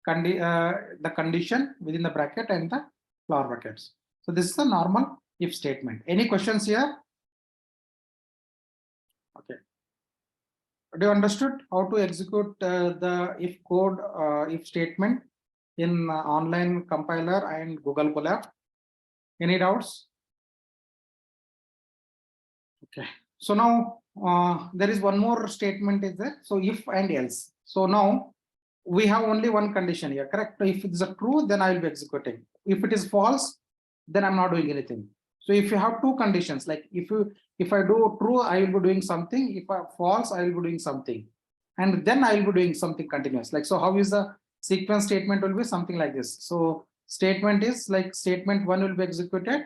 A: the condition within the bracket and the flower brackets. So this is a normal if statement. Any questions here? Okay. Do you understood how to execute the if code, if statement in online compiler and Google Colab? Any doubts? Okay. So now there is one more statement is there. So if and else. So now we have only one condition here, correct? If it's a true, then I will be executing. If it is false, then I'm not doing anything. So if you have two conditions, like if I do true, I will be doing something. If I false, I will be doing something, and then I will be doing something continuous. Like, so how is the sequence statement will be something like this. So statement is like statement 1 will be executed.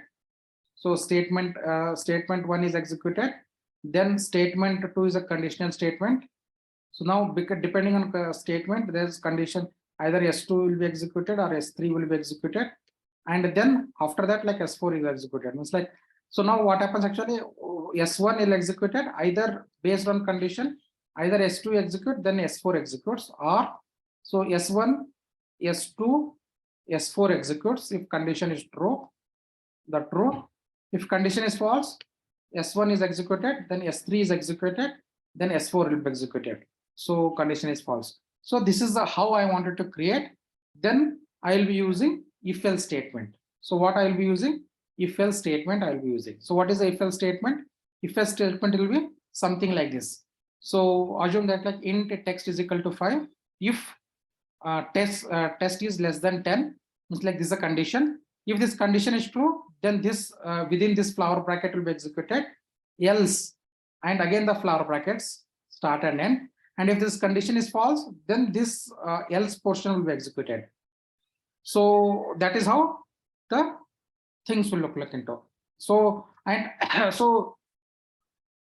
A: So statement 1 is executed. Then statement 2 is a conditional statement. So now, because depending on statement, there's condition either S2 will be executed or S3 will be executed, and then after that, like S4 is executed. It's like, so now what happens actually? S1 is executed either based on condition, either S2 execute, then S4 executes, or so S1, S2, S4 executes if condition is true, the true. If condition is false, S1 is executed, then S3 is executed, then S4 will be executed. So condition is false. So this is how I wanted to create. Then I will be using if else statement. So what I will be using? If else statement I will be using. So what is the if else statement? If else statement will be something like this. So assume that like int text is equal to 5. If test is less than 10, it's like this is a condition. If this condition is true, then this within this flower bracket will be executed. Else, and again the flower brackets start and end. And if this condition is false, then this else portion will be executed. So that is how the things will look like into. So and so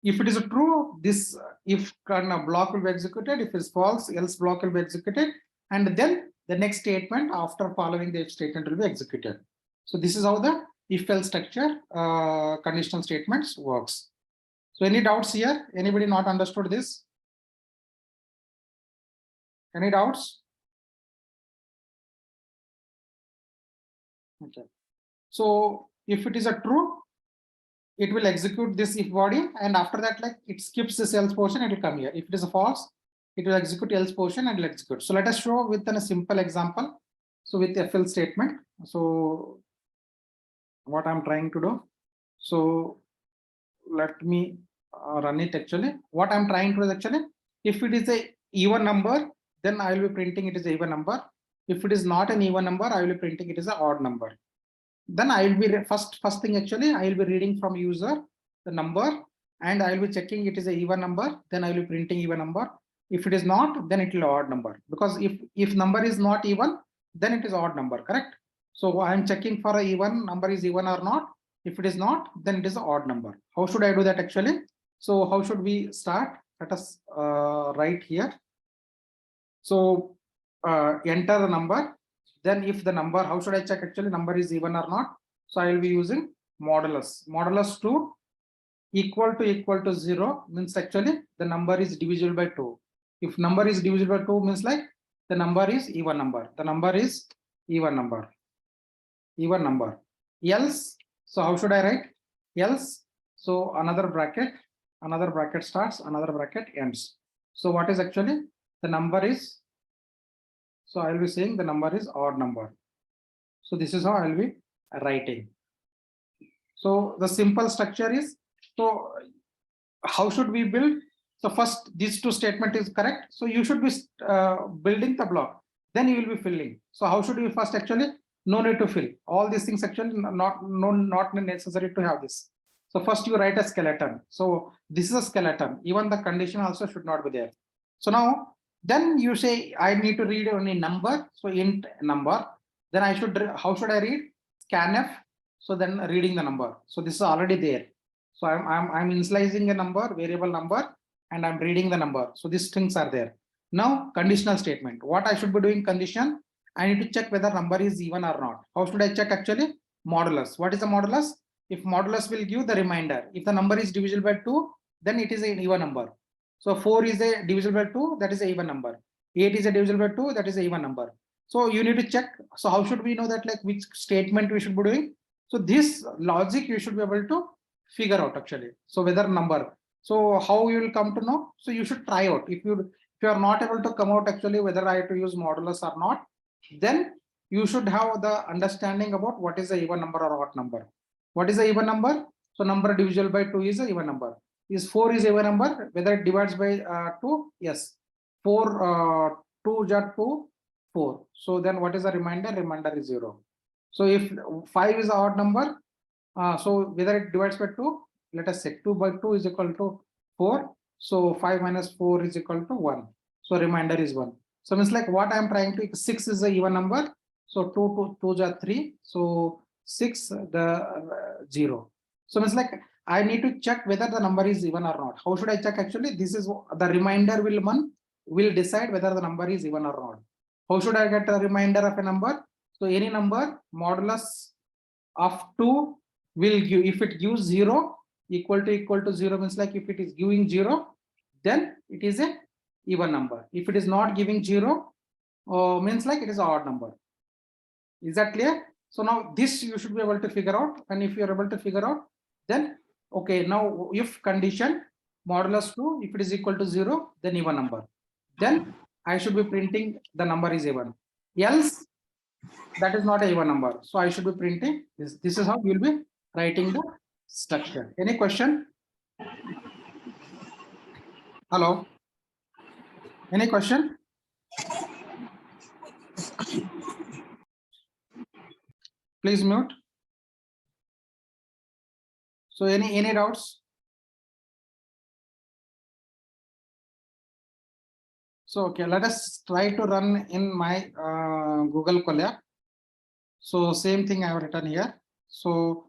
A: if it is true, this if block will be executed. If it is false, else block will be executed, and then the next statement after following the if statement will be executed. So this is how the if else structure conditional statements works. So any doubts here? Anybody not understood this? Any doubts? Okay. So if it is a true, it will execute this if body, and after that, like it skips this else portion, it will come here. If it is a false, it will execute else portion and will execute. So let us show with a simple example. So with the else statement. So what I'm trying to do. So let me run it actually. What I'm trying to do is actually, if it is a even number, then I will be printing it is an even number. If it is not an even number, I will be printing it as an odd number. Then I will be first thing actually, I will be reading from user the number, and I will be checking it is an even number. Then I will be printing even number. If it is not, then it will odd number, because if number is not even, then it is odd number, correct? So I'm checking for a even number is even or not. If it is not, then it is an odd number. How should I do that actually? So how should we start? Let us write here. So enter the number. Then if the number, how should I check actually number is even or not? So I will be using modulus. Modulus 2 equal to 0 means actually the number is divisible by 2. If number is divisible by 2 means like the number is even number. The number is even number. Even number. Else, so how should I write? Else, so another bracket starts, another bracket ends. So what is actually the number is? So I will be saying the number is odd number. So this is how I will be writing. So the simple structure is, so how should we build? So first these two statement is correct. So you should be building the block. Then you will be filling. So how should we first actually? No need to fill. All these things actually not necessary to have this. So first you write a skeleton. So this is a skeleton. Even the condition also should not be there. So now then you say I need to read only number. So int number. Then I should, how should I read? Scanf. So then reading the number. So this is already there. So I'm initializing a number, variable number, and I'm reading the number. So these things are there. Now conditional statement. What I should be doing condition? I need to check whether number is even or not. How should I check actually? Modulus. What is the modulus? If modulus will give the remainder. If the number is divisible by 2, then it is an even number. So 4 is a divisible by 2, that is an even number. 8 is a divisible by 2, that is an even number. So you need to check. So how should we know that, like which statement we should be doing? So this logic you should be able to figure out actually. So whether number. So how you will come to know? So you should try out. If you are not able to come out actually whether I have to use modulus or not, then you should have the understanding about what is the even number or odd number. What is the even number? So number divisible by 2 is the even number. Is 4 is even number? Whether it divides by 2? Yes. 4 2 j 2 4. So then what is the remainder? Remainder is 0. So if 5 is an odd number, so whether it divides by 2, let us say 2 by 2 is equal to 4. So 5 minus 4 is equal to 1. So remainder is 1. So means like what I am trying to, 6 is a even number. So 2 is 3. So 6 the 0. So means like I need to check whether the number is even or not. How should I check actually? This is the remainder will decide whether the number is even or not. How should I get a remainder of a number? So any number modulus of 2 will give, if it gives 0 equal to 0 means like if it is giving 0, then it is a even number. If it is not giving 0, means like it is an odd number. Is that clear? So now this you should be able to figure out, and if you are able to figure out, then okay, now if condition modulus 2, if it is equal to 0, then even number, then I should be printing the number is even. Else that is not a even number, so I should be printing this. This is how you will be writing the structure. Any question? Hello, any question? Please mute. So any doubts? So okay, let us try to run in my Google Colab. So same thing I have written here. So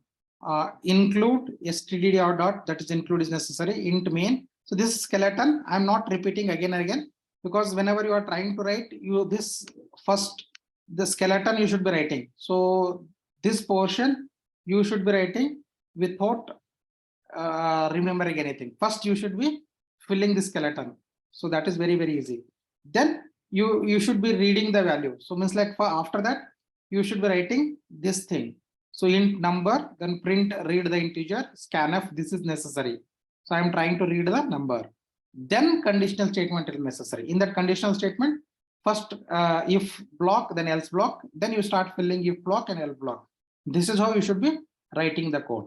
A: include std dot, that is include is necessary, int main. So this skeleton I'm not repeating again and again, because whenever you are trying to write, you this first the skeleton you should be writing. So this portion you should be writing without remembering anything. First you should be filling the skeleton. So that is very easy. Then you should be reading the value. So means like for after that you should be writing this thing. So int number, then print read the integer, scanf, this is necessary. So I am trying to read the number. Then conditional statement is necessary. In that conditional statement, first if block, then else block, then you start filling if block and else block. This is how you should be writing the code.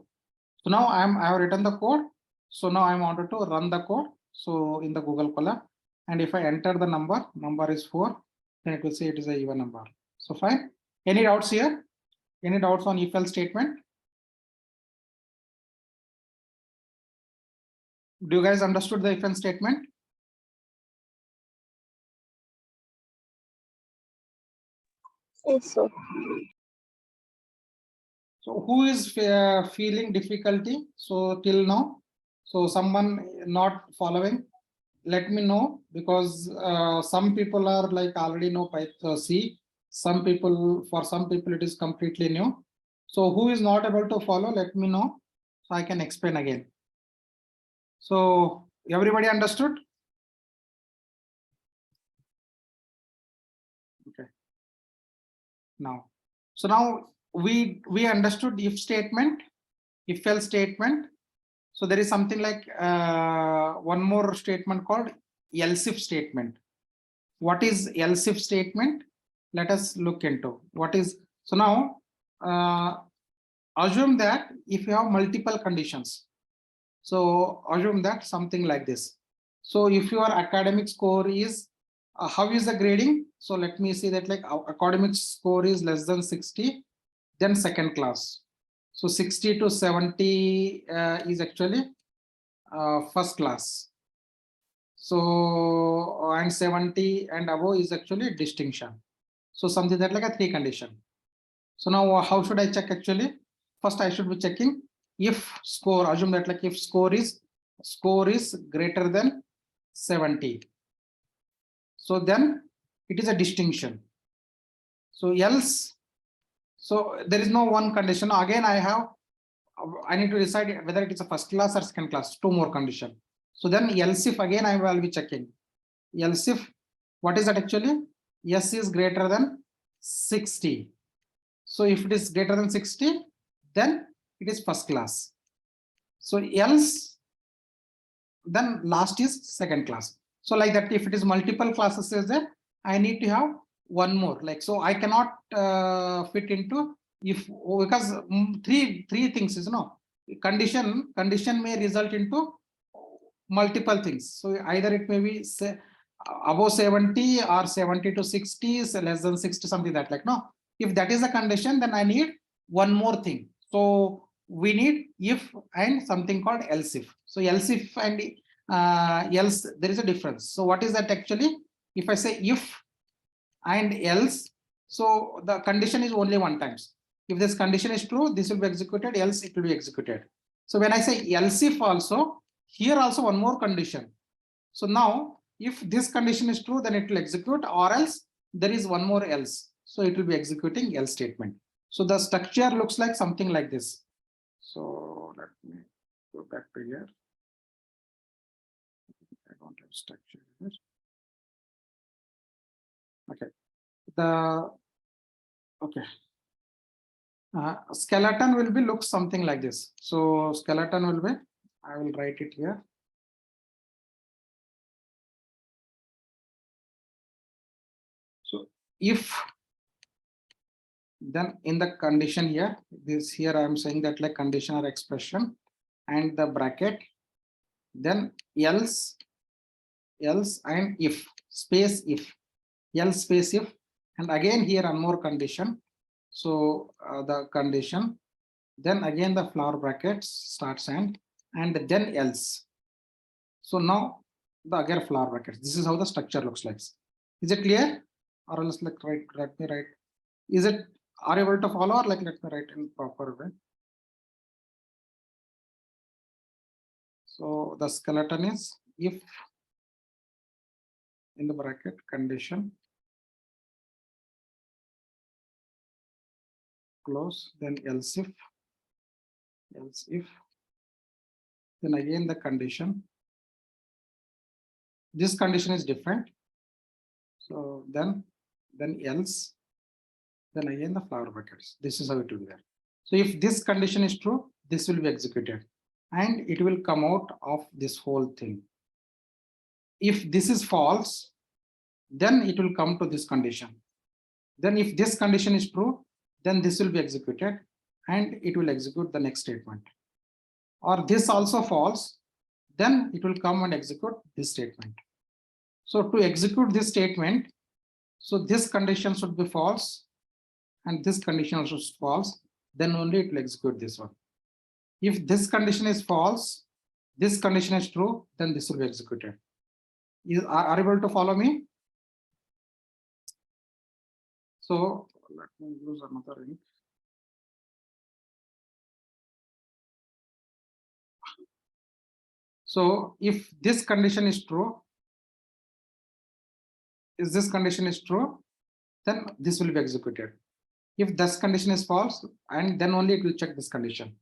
A: So now I have written the code. So now I wanted to run the code. So in the Google Colab, and if I enter the number is 4, then it will say it is a even number. So fine. Any doubts here? Any doubts on if else statement? Do you guys understood the if else statement?
B: Yes, sir.
A: So who is feeling difficulty? So till now, so someone not following, let me know, because some people are like already know Python C. Some people, for some people it is completely new. So who is not able to follow, let me know, so I can explain again. So everybody understood? Okay. Now, so now we understood if statement, if else statement. So there is something like one more statement called else if statement. What is else if statement? Let us look into what is. So now assume that if you have multiple conditions, so assume that something like this. So if your academic score is how is the grading? So let me see that like our academic score is less than 60, then second class. So 60 to 70 is actually first class. So and 70 and above is actually distinction. So something that like a three condition. So now how should I check actually? First I should be checking if score, assume that like if score is greater than 70. So then it is a distinction. So else, so there is no one condition. Again, I need to decide whether it is a first class or second class, two more condition. So then else if again I will be checking. Else if, what is that actually? S is greater than 60. So if it is greater than 60, then it is first class. So else, then last is second class. So like that, if it is multiple classes is there, I need to have one more. Like, so I cannot fit into if, because three things is condition may result into multiple things. So either it may be say above 70 or 70 to 60, so less than 60, something that like no. If that is a condition, then I need one more thing. So we need if and something called else if. So else if and else, there is a difference. So what is that actually? If I say if and else, so the condition is only one times. If this condition is true, this will be executed, else it will be executed. So when I say else if also, here also one more condition. So now if this condition is true, then it will execute, or else there is one more else. So it will be executing else statement. So the structure looks like something like this. So let me go back to here. I don't have structure here. Okay. Okay. Skeleton will be look something like this. So skeleton will be, I will write it here. So if, then in the condition here, this here I am saying that like condition or expression and the bracket, then else and if space if, else space if, and again here one more condition. So the condition, then again the flower brackets starts and then else. So now the again flower brackets. This is how the structure looks like. Is it clear? Or else like let me write. Is it, are you able to follow, or like let me write in proper way? So the skeleton is if in the bracket condition close, then else if, then again the condition. This condition is different. So then else, then again the flower brackets. This is how it will be there. So if this condition is true, this will be executed and it will come out of this whole thing. If this is false, then it will come to this condition. Then if this condition is true, then this will be executed and it will execute the next statement. Or this also false, then it will come and execute this statement. So to execute this statement, so this condition should be false and this condition should be false, then only it will execute this one. If this condition is false, this condition is true, then this will be executed. You are able to follow me? So Let me use another ink. So if this condition is true, if this condition is true, then this will be executed. If this condition is false, and then only it will check this condition.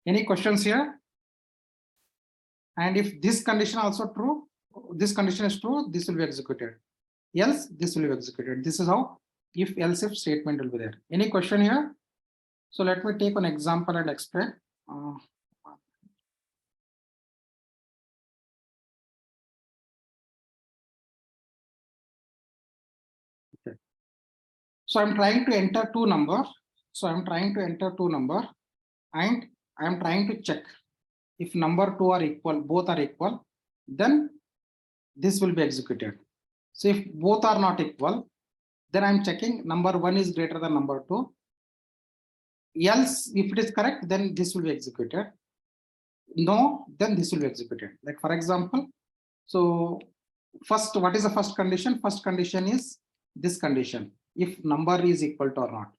A: Any questions here? And if this condition also true, this condition is true, this will be executed. Else, this will be executed. This is how if else if statement will be there. Any question here? So let me take an example and explain. Okay. So I'm trying to enter two number. So I'm trying to enter two number, and I'm trying to check if number two are equal, both are equal, then this will be executed. So if both are not equal, then I'm checking number one is greater than number two. Else, if it is correct, then this will be executed. No, then this will be executed. Like for example, so first, what is the first condition? First condition is this condition, if number is equal to or not.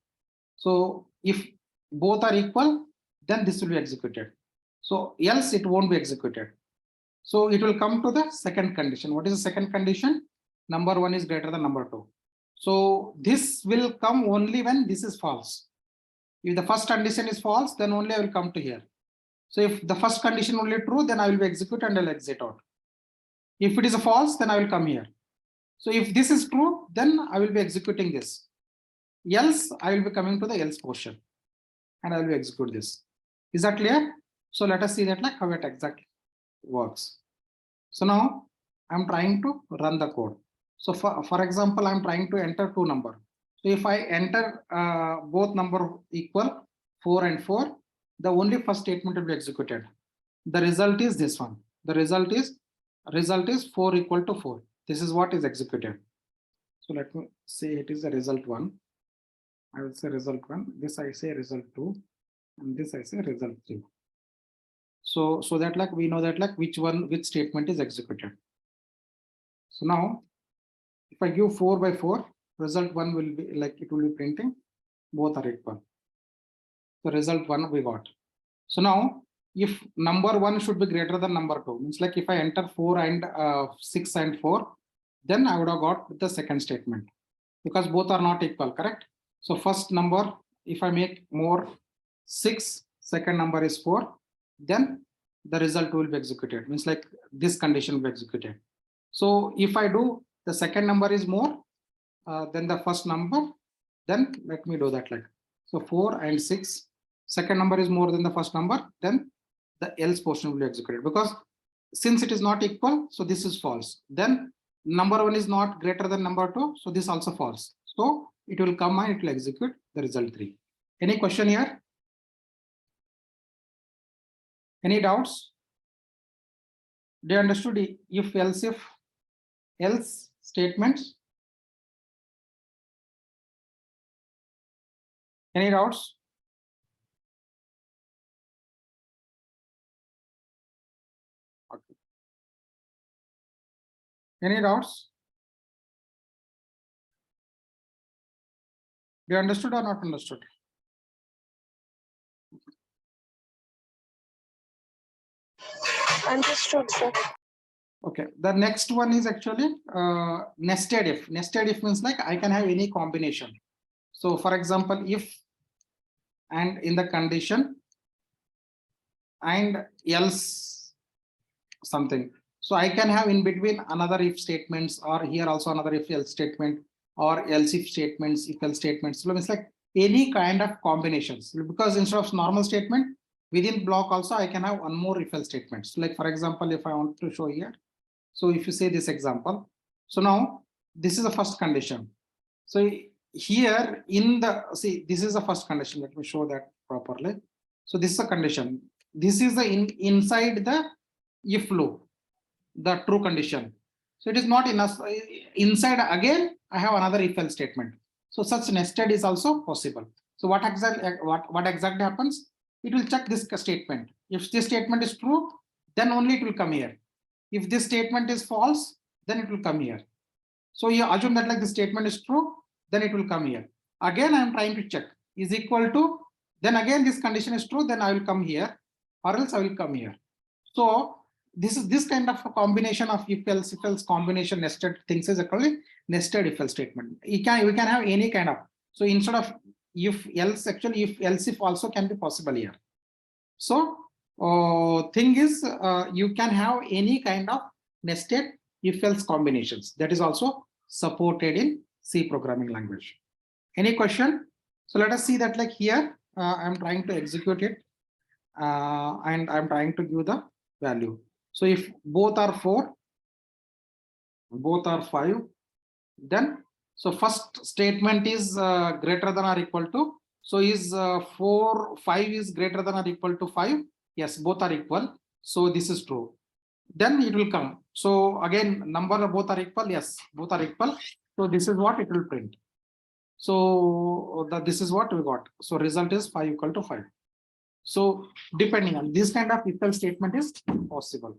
A: So if both are equal, then this will be executed. So else it won't be executed. So it will come to the second condition. What is the second condition? Number one is greater than number two. So this will come only when this is false. If the first condition is false, then only I will come to here. So if the first condition only true, then I will be execute and I'll exit out. If it is a false, then I will come here. So if this is true, then I will be executing this. Else, I will be coming to the else portion and I will execute this. Is that clear? So let us see that like how it exactly works. So now I'm trying to run the code. So for example, I'm trying to enter two number. So if I enter both number equal 4 and 4, the only first statement will be executed. The result is this one. The result is 4 equal to 4. This is what is executed. So let me say it is a result 1. I will say result 1. This I say result 2, and this I say result 3. So that like we know that like which statement is executed. So now if I give 4 by 4, result 1 will be like it will be printing both are equal. So result 1 we got. So now if number 1 should be greater than number 2, means like if I enter 4 and 6 and 4, then I would have got the second statement because both are not equal, correct? So first number, if I make more 6, second number is 4, then the result will be executed, means like this condition will be executed. So if I do the second number is more than the first number, then let me do that like, so 4 and 6, second number is more than the first number, then the else portion will be executed, because since it is not equal, so this is false. Then number 1 is not greater than number 2, so this also false. So it will come and it will execute the result 3. Any question here? Any doubts? Do you understood if else statements? Any doubts? Okay. Any doubts? Do you understood or not understood?
B: Understood, sir.
A: Okay, the next one is actually nested if. Nested if means like I can have any combination. So for example, if and in the condition and else something. So I can have in between another if statements, or here also another if else statement, or else if statements, if else statements. So it's like any kind of combinations, because instead of normal statement within block also I can have one more if else statement. So like for example, if I want to show here, so if you say this example, so now this is the first condition. So here in the, see, this is the first condition. Let me show that properly. So this is a condition. This is the inside the if loop, the true condition. So it is not in us inside again. I have another if else statement. So such nested is also possible. So what exactly happens? It will check this statement. If this statement is true, then only it will come here. If this statement is false, then it will come here. So you assume that like the statement is true, then it will come here. Again, I am trying to check is equal to, then again this condition is true, then I will come here, or else I will come here. So this kind of a combination of if else combination nested things is actually nested if else statement. We can have any kind of, so instead of if else, actually if else if also can be possible here. So thing is you can have any kind of nested if else combinations that is also supported in C programming language. Any question? So let us see that, like here I'm trying to execute it and I'm trying to give the value. So if both are 4, both are 5, then so first statement is greater than or equal to, so is 5 is greater than or equal to 5? Yes, both are equal. So this is true. Then it will come. So again, number of both are equal. Yes, both are equal. So this is what it will print. So this is what we got. So result is 5 equal to 5. So depending on this kind of if else statement is possible.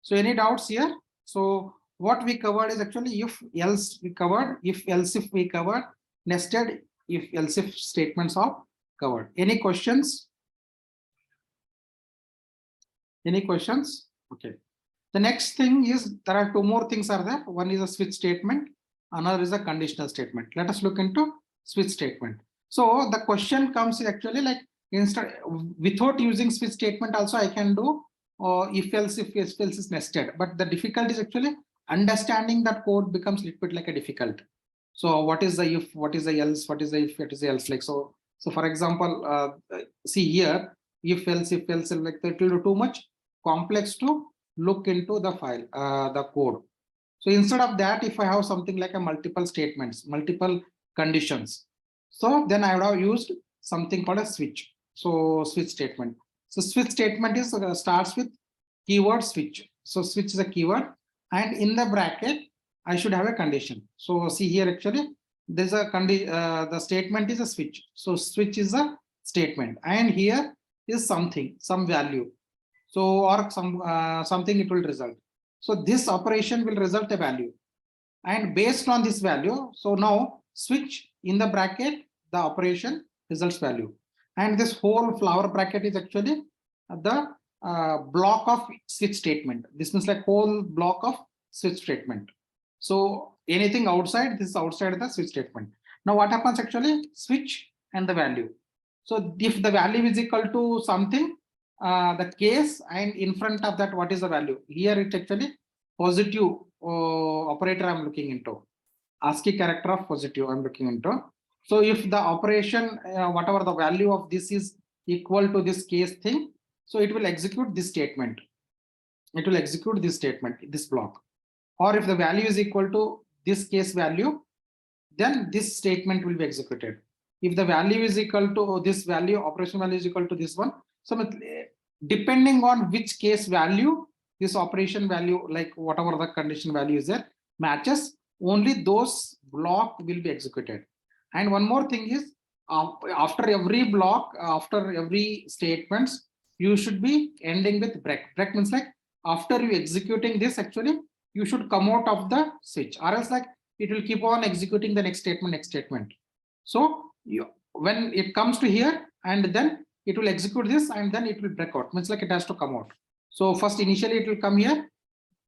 A: So any doubts here? So what we covered is actually if else we covered, if else if we covered, nested if else if statements are covered. Any questions? Any questions? Okay. The next thing is there are two more things are there. One is a switch statement, another is a conditional statement. Let us look into switch statement. So the question comes actually like instead without using switch statement also I can do if else is nested, but the difficulty is actually understanding that code becomes a little bit like a difficult. So what is the if, what is the else, what is the if, what is the else, like so for example see here if else like that will do too much complex to look into the file the code. So instead of that, if I have something like a multiple statements, multiple conditions, so then I would have used something called a switch. So switch statement. So switch statement is starts with keyword switch. So switch is a keyword, and in the bracket I should have a condition. So see here actually there's a the statement is a switch. So switch is a statement, and here is something, some value. So or something it will result. So this operation will result a value, and based on this value, so now switch in the bracket the operation results value, and this whole flower bracket is actually the block of switch statement. This means like whole block of switch statement. So anything outside, this is outside the switch statement. Now what happens actually, switch and the value. So if the value is equal to something, the case, and in front of that what is the value, here it actually positive operator I'm looking into, ASCII character of positive I'm looking into. So if the operation whatever the value of this is equal to this case thing, so it will execute this statement, it will execute this statement, this block. Or if the value is equal to this case value, then this statement will be executed. If the value is equal to this value, operation value is equal to this one, so depending on which case value this operation value, like whatever the condition value is there matches, only those block will be executed. And one more thing is after every block, after every statements, you should be ending with break. Break means like after you executing this, actually you should come out of the switch, or else like it will keep on executing the next statement, next statement. So when it comes to here, and then it will execute this, and then it will break out, means like it has to come out. So first initially it will come here,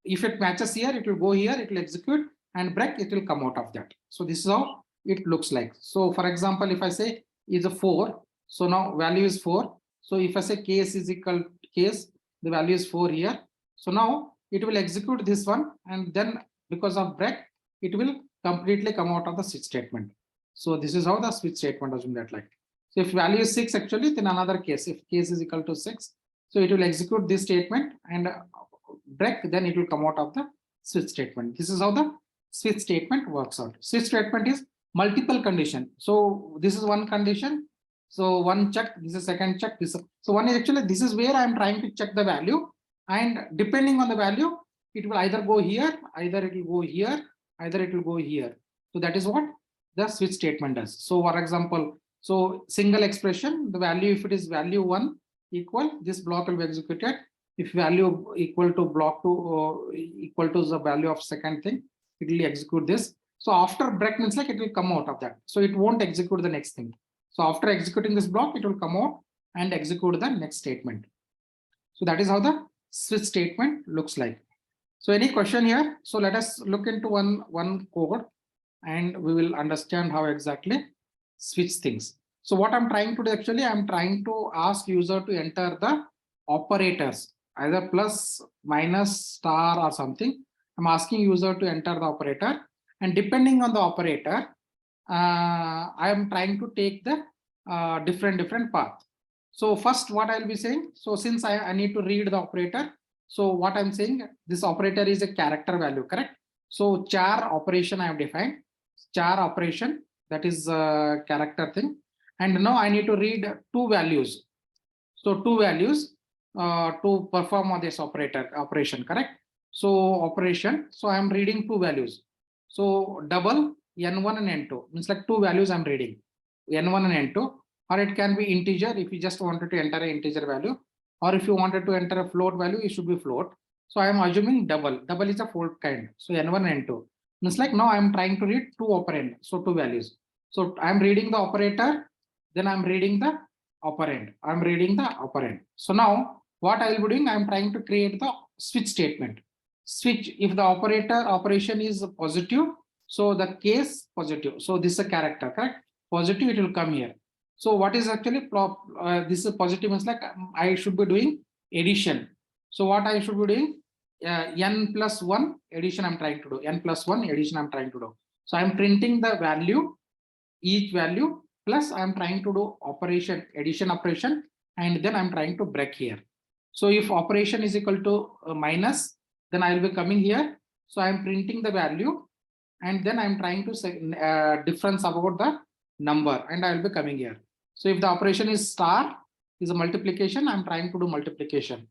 A: if it matches here it will go here, it will execute and break, it will come out of that. So this is how it looks like. So for example, if I say is a 4, so now value is 4. So if I say case is equal case, the value is 4 here. So now it will execute this one, and then because of break it will completely come out of the switch statement. So this is how the switch statement assume that, like, so if value is 6 actually, then another case, if case is equal to 6, so it will execute this statement and break, then it will come out of the switch statement. This is how the switch statement works out. Switch statement is multiple condition. So this is one condition, so one check, this is second check, this is, so one is actually this is where I am trying to check the value, and depending on the value it will either go here, either it will go here, either it will go here. So that is what the switch statement does. So for example, so single expression, the value, if it is value 1 equal, this block will be executed. If value equal to block 2 equal to the value of second thing, it will execute this. So after break means like it will come out of that. So it won't execute the next thing. So after executing this block, it will come out and execute the next statement. So that is how the switch statement looks like. So any question here? So let us look into one code and we will understand how exactly switch things. So what I'm trying to do actually, I'm trying to ask user to enter the operators, either plus, minus, star or something. I'm asking user to enter the operator, and depending on the operator, I am trying to take the different path. So first what I'll be saying, so since I need to read the operator, so what I'm saying, this operator is a character value, correct? So char operation I have defined, char operation, that is a character thing. And now I need to read two values. So two values to perform on this operation, correct? So operation, so I'm reading two values. So double n1 and n2 means like two values I'm reading, n1 and n2, or it can be integer if you just wanted to enter an integer value, or if you wanted to enter a float value, it should be float. So I am assuming double is a float kind. So n1 and n2 means like now I'm trying to read two operand, so two values. So I'm reading the operator, then I'm reading the operand. I'm reading the operand. So now what I will be doing, I'm trying to create the switch statement. Switch, if the operation is positive, so the case positive. So this is a character, correct? Positive, it will come here. So what is actually this is positive means like I should be doing addition. So what I should be doing, n plus 1 addition I'm trying to do, n plus 1 addition I'm trying to do. So I'm printing the value, each value, plus I'm trying to do operation, addition operation, and then I'm trying to break here. So if operation is equal to minus, then I will be coming here. So I'm printing the value, and then I'm trying to say difference about the number, and I will be coming here. So if the operation is star, is a multiplication, I'm trying to do multiplication.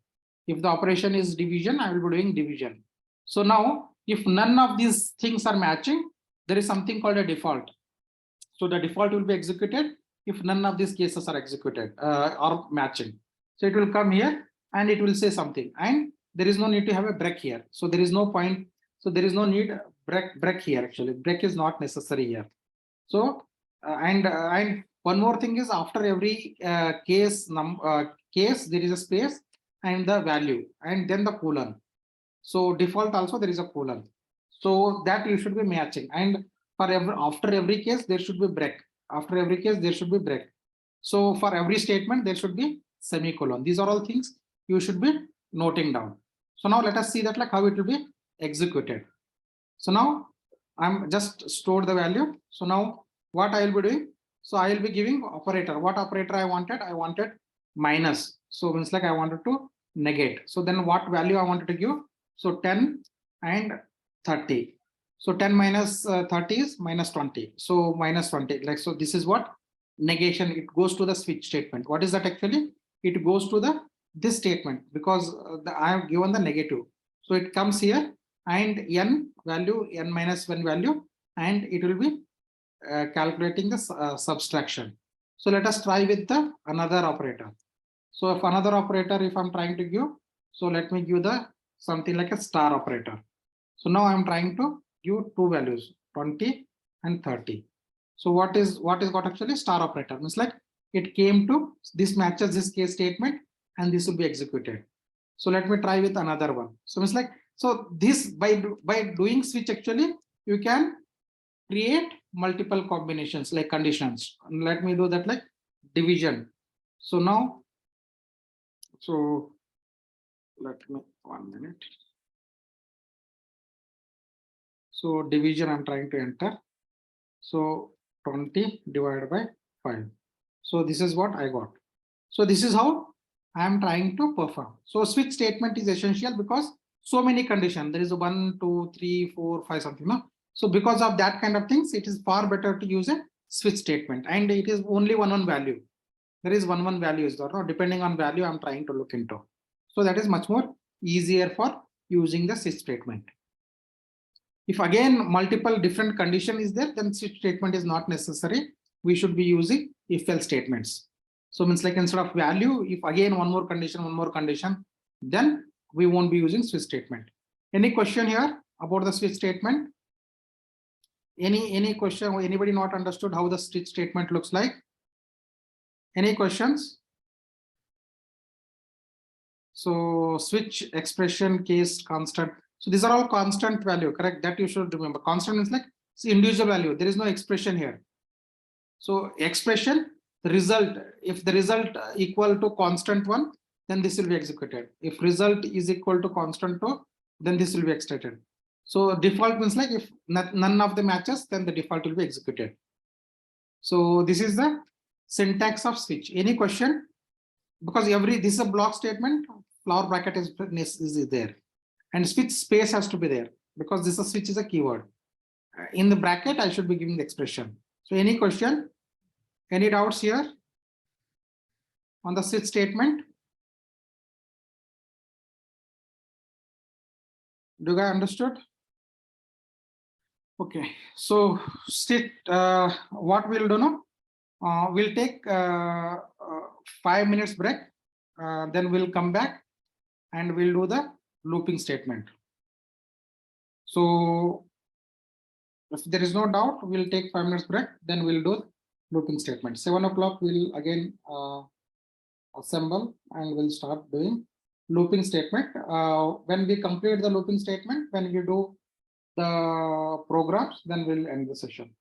A: If the operation is division, I will be doing division. So now, if none of these things are matching, there is something called a default. So the default will be executed if none of these cases are executed or matching. So it will come here and it will say something, and there is no need to have a break here. So there is no point. So there is no need break here. Actually, break is not necessary here. So and one more thing is, after every case there is a space and the value and then the colon. So default also there is a colon. So that you should be matching, and for after every case there should be break. After every case there should be break. So for every statement there should be semicolon. These are all things you should be noting down. So now let us see that like how it will be executed. So now I'm just stored the value. So now what I will be doing? So I will be giving operator. What operator I wanted? I wanted minus. So means like I wanted to negate. So then what value I wanted to give? So 10 and 30. So 10 minus 30 is minus 20. So minus 20. Like so, this is what negation. It goes to the switch statement. What is that actually? It goes to the this statement because I have given the negative. So it comes here and n value, n minus 1 value, and it will be calculating the subtraction. So let us try with the another operator. So if another operator, if I'm trying to give, so let me give the something like a star operator. So now I'm trying to give two values, 20 and 30. So what is got actually star operator? Means like it came to this matches this case statement and this will be executed. So let me try with another one. So it's like, so this by doing switch actually you can create multiple combinations like conditions. And let me do that like division. So now, so let me 1 minute. So division I'm trying to enter. So 20 divided by 5. So this is what I got. So this is how I am trying to perform. So switch statement is essential because so many conditions. There is a 1, 2, 3, 4, 5 something. No? So because of that kind of things, it is far better to use a switch statement, and it is only one value. There is one value is there. No? Depending on value, I'm trying to look into. So that is much more easier for using the switch statement. If again multiple different condition is there, then switch statement is not necessary. We should be using if else statements. So means like instead of value, if again one more condition, then we won't be using switch statement. Any question here about the switch statement? Any question? Anybody not understood how the switch statement looks like? Any questions? So switch expression case constant. So these are all constant value, correct? That you should remember. Constant is like individual value. There is no expression here. So expression, the result, if the result equal to constant one, then this will be executed. If result is equal to constant two, then this will be extracted. So default means like if none of the matches, then the default will be executed. So this is the syntax of switch. Any question? Because this is a block statement, flower bracket is there, and switch space has to be there because this is switch is a keyword. In the bracket, I should be giving the expression. So any question? Any doubts here on the switch statement? Do you guys understood? Okay, so what we'll do now? We'll take 5 minutes break, then we'll come back and we'll do the looping statement. So if there is no doubt, we'll take 5 minutes break, then we'll do looping statement. 7 o'clock, we'll again assemble and we'll start doing looping statement. When we complete the looping statement, when we do the programs, then we'll end the session.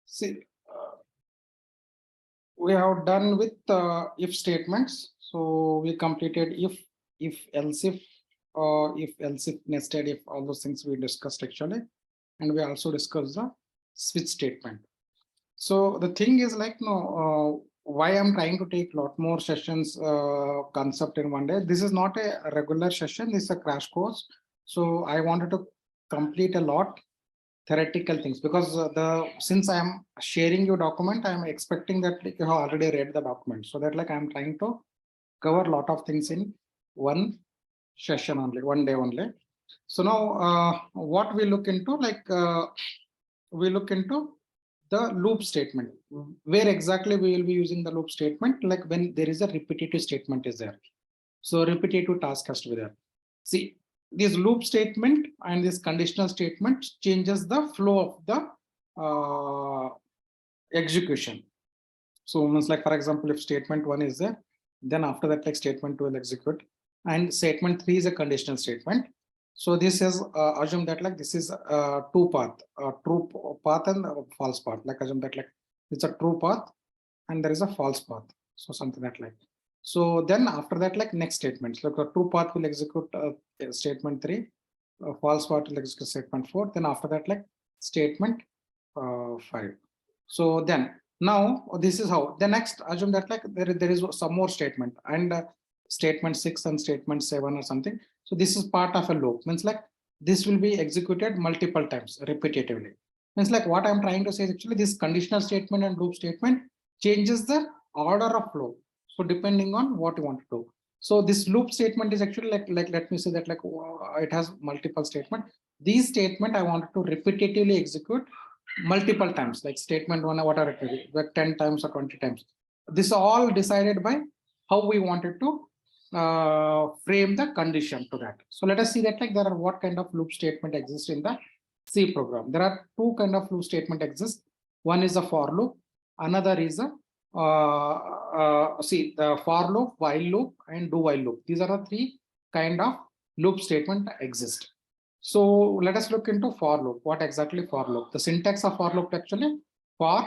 A: See, we have done with if statements. So we completed if else if nested if, all those things we discussed actually, and we also discussed the switch statement. So the thing is like why I'm trying to take a lot more sessions concept in one day. This is not a regular session, this is a crash course. So I wanted to complete a lot theoretical things because since I am sharing your document, I am expecting that like, you have already read the document, so that like I'm trying to cover a lot of things in one session only, one day only. So now what we look into, like we look into the loop statement, where exactly we will be using the loop statement, like when there is a repetitive statement is there. So repetitive task has to be there. See, this loop statement and this conditional statement changes the flow of the execution. So it's like, for example, if statement 1 is there, then after that, like statement 2 will execute, and statement 3 is a conditional statement. So this is assume that like this is two path, true path and false path. Like assume that like it's a true path and there is a false path. So something that like. So then after that, like next statement, like a true path will execute statement 3, false path will execute statement 4. Then after that, like statement 5. So then now this is how the next assume that like there is some more statement and statement 6 and statement 7 or something. So this is part of a loop, means like this will be executed multiple times repetitively. Means like what I'm trying to say is actually this conditional statement and loop statement changes the order of flow. So depending on what you want to do. So this loop statement is actually like let me say that like it has multiple statement. These statement I wanted to repetitively execute multiple times, like statement 1 or whatever it may be, like 10 times or 20 times. This is all decided by how we wanted to frame the condition to that. So let us see that like there are what kind of loop statement exists in the C program. There are two kind of loop statement exist. One is a for loop, another is a see the for loop, while loop, and do while loop. These are the three kind of loop statement exist. So let us look into for loop. What exactly for loop? The syntax of for loop actually for,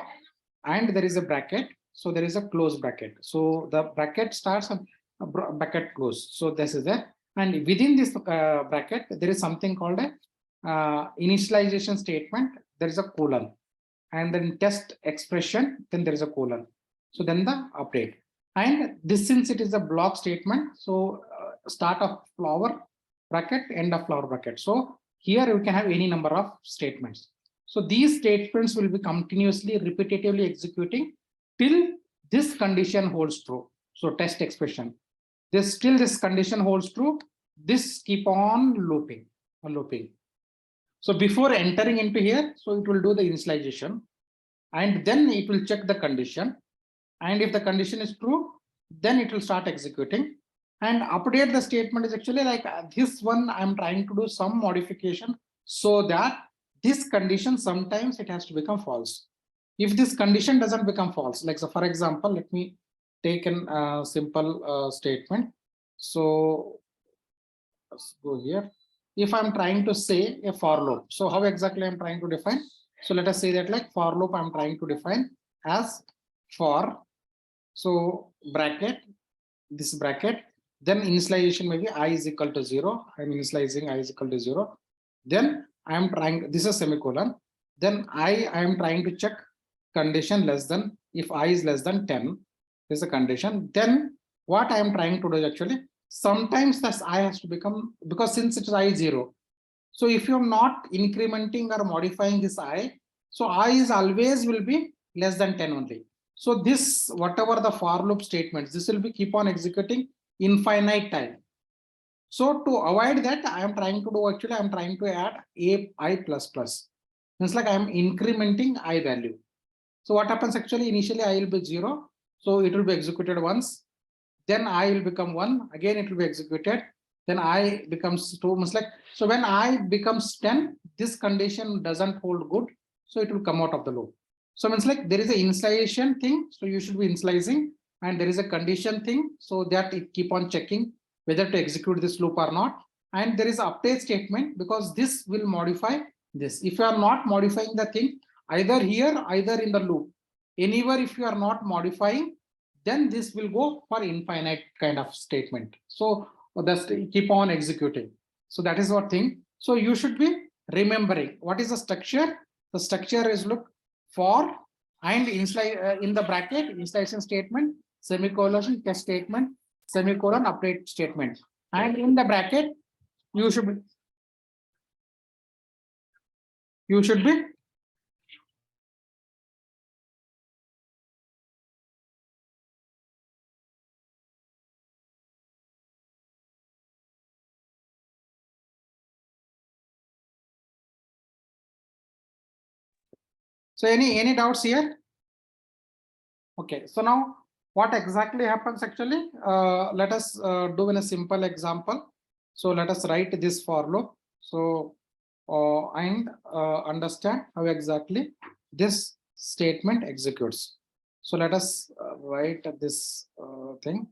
A: and there is a bracket. So there is a close bracket. So the bracket starts and bracket close. So this is there, and within this bracket there is something called a initialization statement. There is a colon, and then test expression. Then there is a colon. So then the update, and this since it is a block statement. So start of flower bracket, end of flower bracket. So here we can have any number of statements. So these statements will be continuously repetitively executing till this condition holds true. So test expression. Still this condition holds true. This keep on looping. So before entering into here, so it will do the initialization, and then it will check the condition. And if the condition is true, then it will start executing. And update the statement is actually like this one, I'm trying to do some modification so that this condition sometimes it has to become false. If this condition doesn't become false, like so for example, let me take a simple statement. So let's go here. If I'm trying to say a for loop, so how exactly I'm trying to define? So let us say that like for loop I'm trying to define as for, so bracket, this bracket, then initialization maybe I is equal to 0. I'm initializing I is equal to 0. Then I am trying, this is semicolon. Then I am trying to check condition less than, if I is less than 10 is a condition. Then what I am trying to do is actually, sometimes this I has to become, because since it is I 0. So if you're not incrementing or modifying this I, so I is always will be less than 10 only. So this, whatever the for loop statements, this will be keep on executing infinite time. So to avoid that, I am trying to do actually, I am trying to add a I plus plus. It's like I am incrementing I value. So what happens actually, initially I will be 0. So it will be executed once. Then I will become 1. Again, it will be executed. Then I becomes 2. Means like, so when I becomes 10, this condition doesn't hold good. So it will come out of the loop. So means like there is a initialization thing. So you should be initializing, and there is a condition thing. So that it keep on checking whether to execute this loop or not. And there is update statement, because this will modify this. If you are not modifying the thing, either here, either in the loop, anywhere, if you are not modifying, then this will go for infinite kind of statement. So that's keep on executing. So that is what thing. So you should be remembering what is the structure. The structure is look for and in the bracket initialization statement, semicolon, test statement, semicolon, update statement, and in the bracket you should be you should be so any doubts here? Okay, so now what exactly happens actually? Let us do in a simple example. So let us write this for loop. So and understand how exactly this statement executes. So let us write this thing.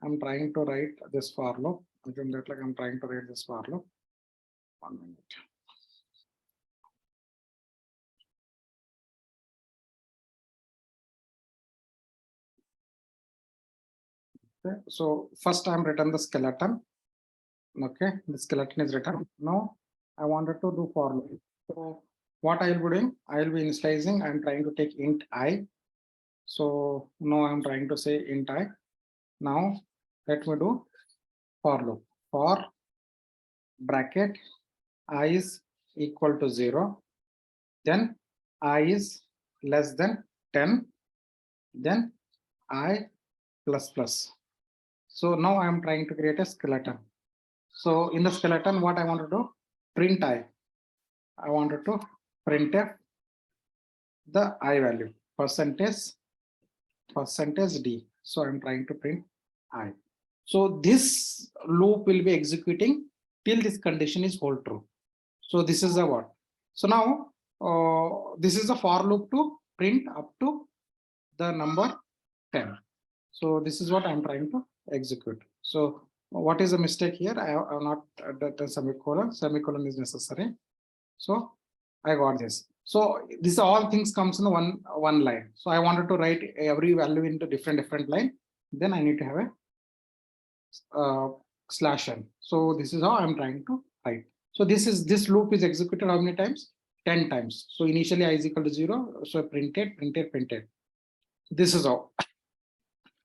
A: I'm trying to write this for loop. Assume that like I'm trying to write this for loop. 1 minute. Okay, so first I'm written the skeleton. Okay, the skeleton is written. Now I wanted to do for loop. So what I will be doing, I will be initializing. I'm trying to take int I. So now I'm trying to say int I. Now let me do for loop. For bracket I is equal to 0. Then I is less than 10. Then I plus plus. So now I'm trying to create a skeleton. So in the skeleton, what I want to do, print I. I wanted to print the I value, percentage D. So I'm trying to print I. So this loop will be executing till this condition is hold true. So this is the what. So now this is a for loop to print up to the number 10. So this is what I'm trying to execute. So what is the mistake here? I have not the semicolon. Semicolon is necessary. So I got this. So this all things comes in one line. So I wanted to write every value into different line. Then I need to have a slash n. So this is how I'm trying to write. So this loop is executed how many times? 10 times. So initially I is equal to 0. So printed. This is how.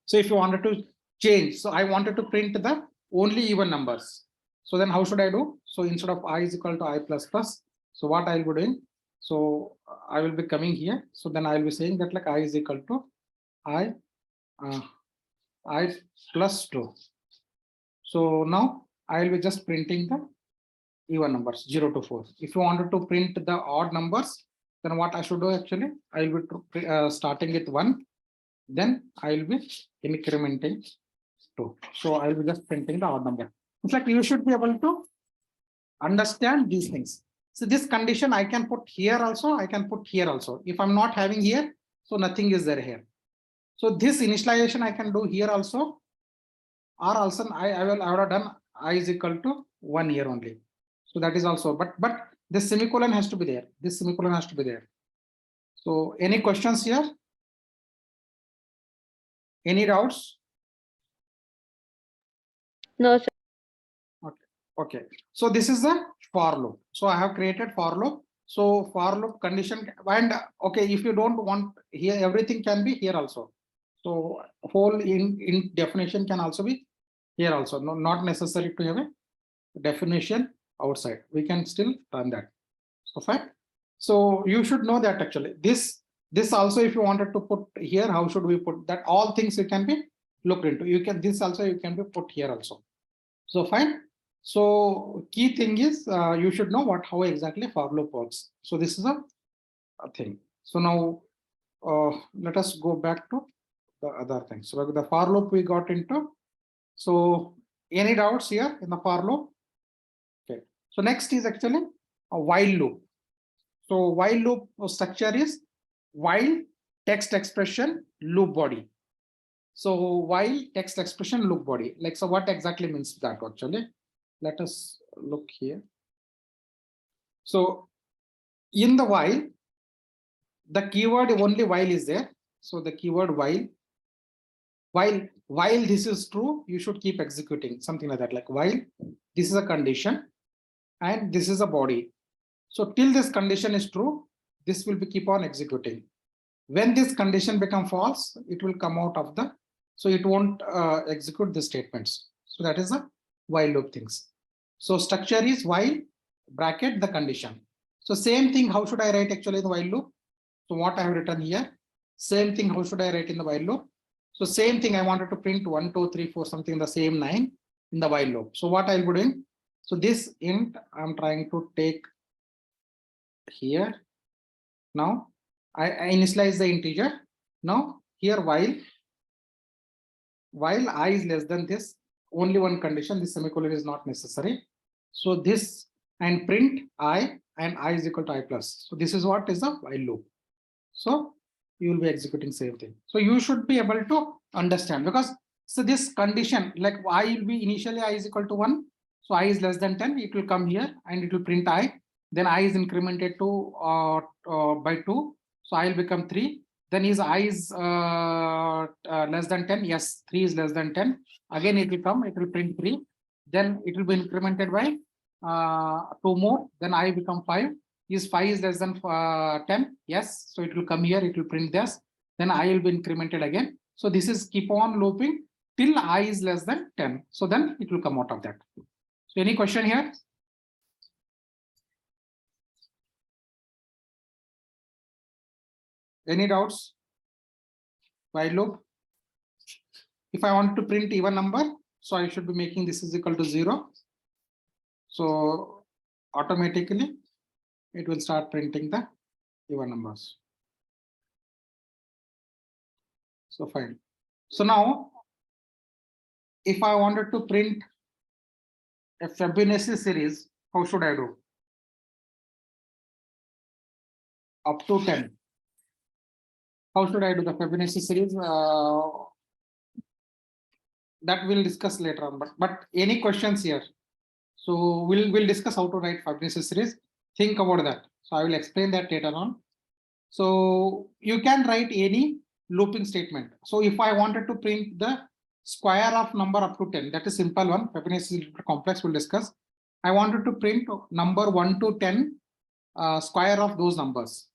A: So if you wanted to change, so I wanted to print the only even numbers. So then how should I do? So instead of I is equal to I plus plus, so what I will be doing? So I will be coming here. So then I will be saying that like I is equal to I plus 2. So now I will be just printing the even numbers 0 to 4. If you wanted to print the odd numbers, then what I should do actually, I will be starting with 1. Then I will be incrementing 2. So I will be just printing the odd number. In fact, you should be able to understand these things. So this condition I can put here also, I can put here also. If I'm not having here, so nothing is there here. So this initialization I can do here also, or also I would have done I is equal to 1 here only. So that is also, but this semicolon has to be there. This semicolon has to be there. So any questions here? Any doubts?
B: No, sir.
A: Okay. So this is the for loop. So I have created for loop. So for loop condition, and okay, if you don't want here, everything can be here also. So whole in definition can also be here also. No, not necessary to have a definition outside. We can still run that. So fine. So you should know that actually this also, if you wanted to put here, how should we put that? All things you can be looked into. You can this also you can be put here also. So fine. So key thing is you should know how exactly for loop works. So this is a thing. So now let us go back to the other thing. So the for loop we got into. So any doubts here in the for loop? Okay. So next is actually a while loop. So while loop structure is while text expression loop body. So while text expression loop body, like, so what exactly means that actually? Let us look here. So in the while, the keyword only while is there. So the keyword while this is true, you should keep executing something like that. Like while this is a condition and this is a body. So till this condition is true, this will be keep on executing. When this condition become false, it will come out of the, so it won't execute the statements. So that is the while loop things. So structure is while bracket the condition. So same thing, how should I write actually in the while loop? So what I have written here, same thing, how should I write in the while loop? So same thing, I wanted to print 1, 2, 3, 4, something the same 9 in the while loop. So what I'll be doing? So this int I'm trying to take here. Now I initialize the integer. Now here while I is less than this, only one condition, this semicolon is not necessary. So this and print I and I is equal to I plus. So this is what is the while loop. So you will be executing same thing. So you should be able to understand, because so this condition, like I will be initially I is equal to 1. So I is less than 10, it will come here and it will print I. Then I is incremented to by 2. So I will become 3. Then is I is less than 10. Yes, 3 is less than 10. Again, it will come, it will print 3. Then it will be incremented by 2 more. Then I become 5. Is 5 is less than 10? Yes. So it will come here, it will print this. Then I will be incremented again. So this is keep on looping till I is less than 10. So then it will come out of that. So any question here? Any doubts? While loop. If I want to print even number, so I should be making this is equal to 0. So automatically it will start printing the even numbers. So fine. So now if I wanted to print a Fibonacci series, how should I do? Up to 10. How should I do the Fibonacci series? That we'll discuss later on. But any questions here? So we'll discuss how to write Fibonacci series. Think about that. So I will explain that later on. So you can write any looping statement. So if I wanted to print the square of number up to 10, that is simple one. Fibonacci is complex, we'll discuss. I wanted to print number 1 to 10 square of those numbers.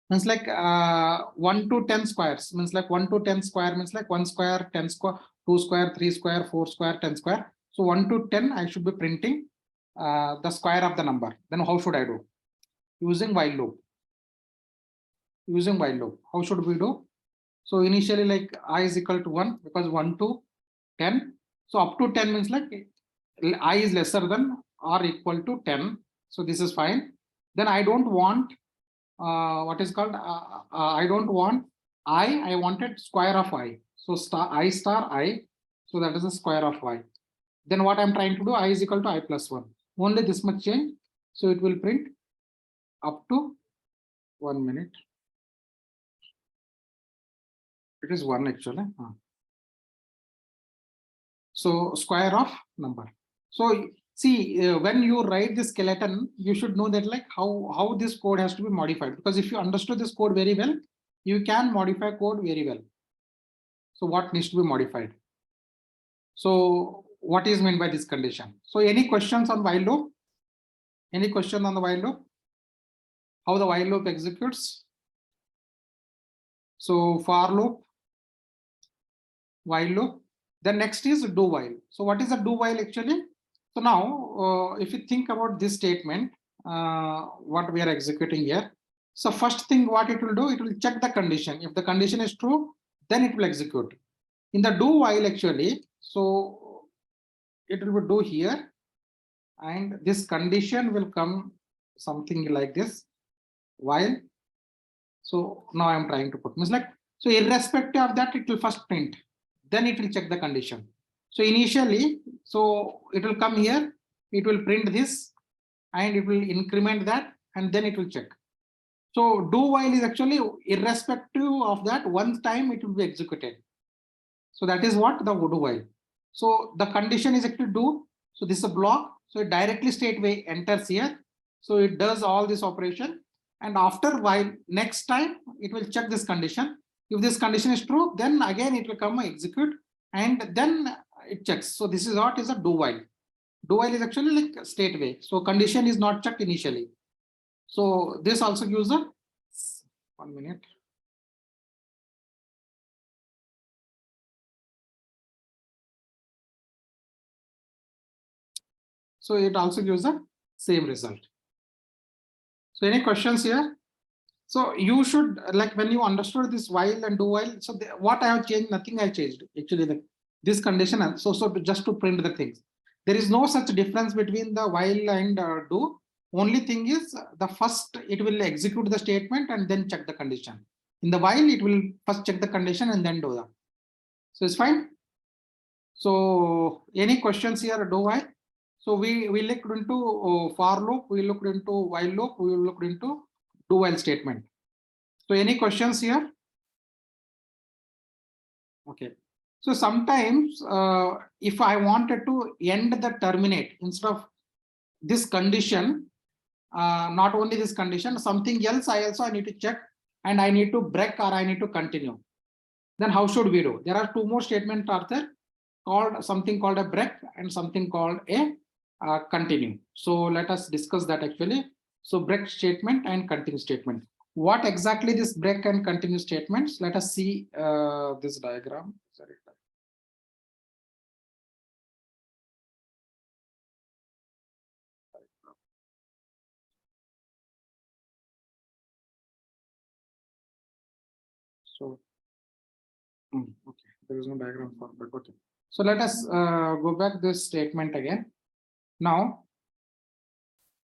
A: Means like 1 to 10 squares, means like 1 to 10 square means like 1 square, 10 square, 2 square, 3 square, 4 square, 10 square. So 1 to 10, I should be printing the square of the number. Then how should I do? Using while loop. Using while loop. How should we do? So initially like I is equal to 1 because 1 to 10. So up to 10 means like I is lesser than or equal to 10. So this is fine. Then I don't want what is called I don't want I wanted square of I. So star I So that is the square of y. Then what I'm trying to do, I is equal to I plus 1. Only this much change. So it will print up to 1 minute. It is 1 actually. So square of number. So see, when you write the skeleton, you should know that like how this code has to be modified, because if you understood this code very well, you can modify code very well. So what needs to be modified? So what is meant by this condition? So any questions on while loop? Any question on the while loop? How the while loop executes? So for loop, while loop. The next is do while. So what is the do while actually? So now, if you think about this statement, what we are executing here. So first thing what it will do, it will check the condition. If the condition is true, then it will execute. In the do while actually, so it will do here, and this condition will come something like this, while. So now I'm trying to put, means like, so irrespective of that, it will first print, then it will check the condition. So initially, so it will come here, it will print this, and it will increment that, and then it will check. So do while is actually irrespective of that, one time it will be executed. So that is what the do while. So the condition is actually do. So this is a block. So it directly straightway enters here. So it does all this operation. And after while, next time it will check this condition. If this condition is true, then again it will come execute, and then it checks. So this is what is a do while. Do while is actually like straightway. So condition is not checked initially. So this also gives a 1 minute. So it also gives the same result. So any questions here? So you should, like when you understood this while and do while, so what I have changed, nothing I changed actually, this condition. And so just to print the things, there is no such difference between the while and do. Only thing is the first it will execute the statement and then check the condition. In the while it will first check the condition and then do that. So it's fine. So any questions here? Do while. So we looked into for loop, we looked into while loop, we looked into do while statement. So any questions here? Okay. So sometimes if I wanted to end the terminate instead of this condition, not only this condition, something else I need to check, and I need to break or I need to continue. Then how should we do? There are two more statements are there, called something called a break and something called a continue. So let us discuss that actually. So break statement and continue statement. What exactly this break and continue statements? Let us see this diagram. Sorry. So okay, there is no diagram for, but okay. So let us go back this statement again. Now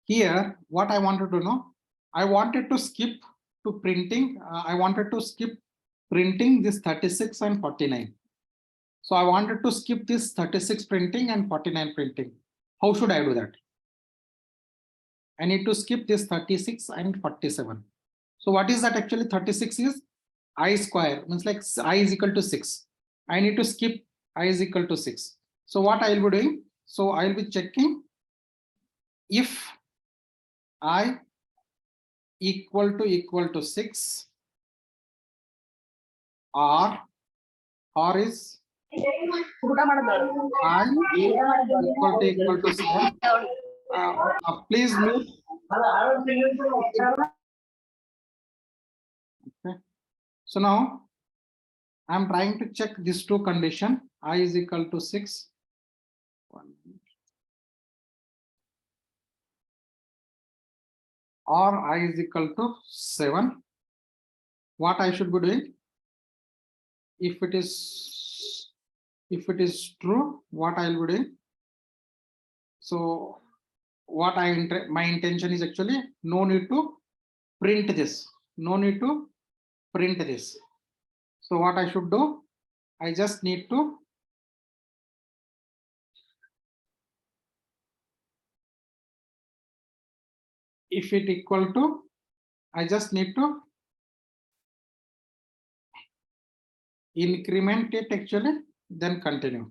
A: here, what I wanted to know, I wanted to skip to printing. I wanted to skip printing this 36 and 49. So I wanted to skip this 36 printing and 49 printing. How should I do that? I need to skip this 36 and 47. So what is that actually? 36 is I square, means like I is equal to 6. I need to skip I is equal to 6. So what I will be doing? So I will be checking if I equal to 6, or is I equal to 7. Please mute. Okay. So now I'm trying to check these two condition. I is equal to 6. Or I is equal to 7. What I should be doing? If it is true, what I'll be doing? So what my intention is actually no need to print this. No need to print this. So what I should do? I just need to if it equal to, I just need to increment it actually, then continue.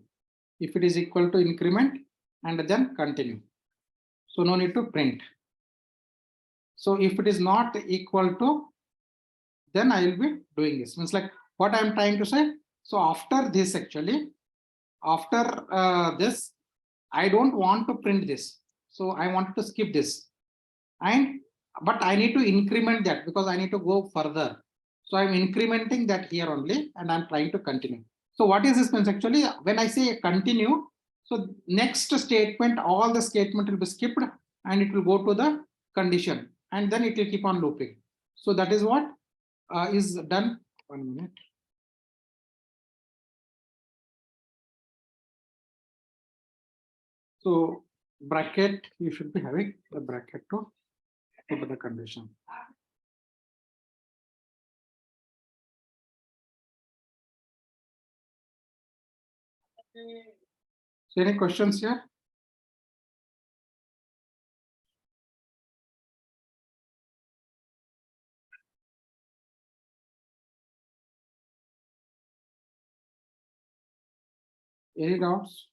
A: If it is equal to increment and then continue. So no need to print. So if it is not equal to, then I will be doing this. Means like what I am trying to say. So after this actually, after this, I don't want to print this. So I want to skip this. And but I need to increment that because I need to go further. So I'm incrementing that here only and I'm trying to continue. So what is this means actually? When I say continue, so next statement, all the statement will be skipped and it will go to the condition and then it will keep on looping. So that is what is done. 1 minute. So bracket, you should be having the bracket to put the condition. So any questions here? Any doubts?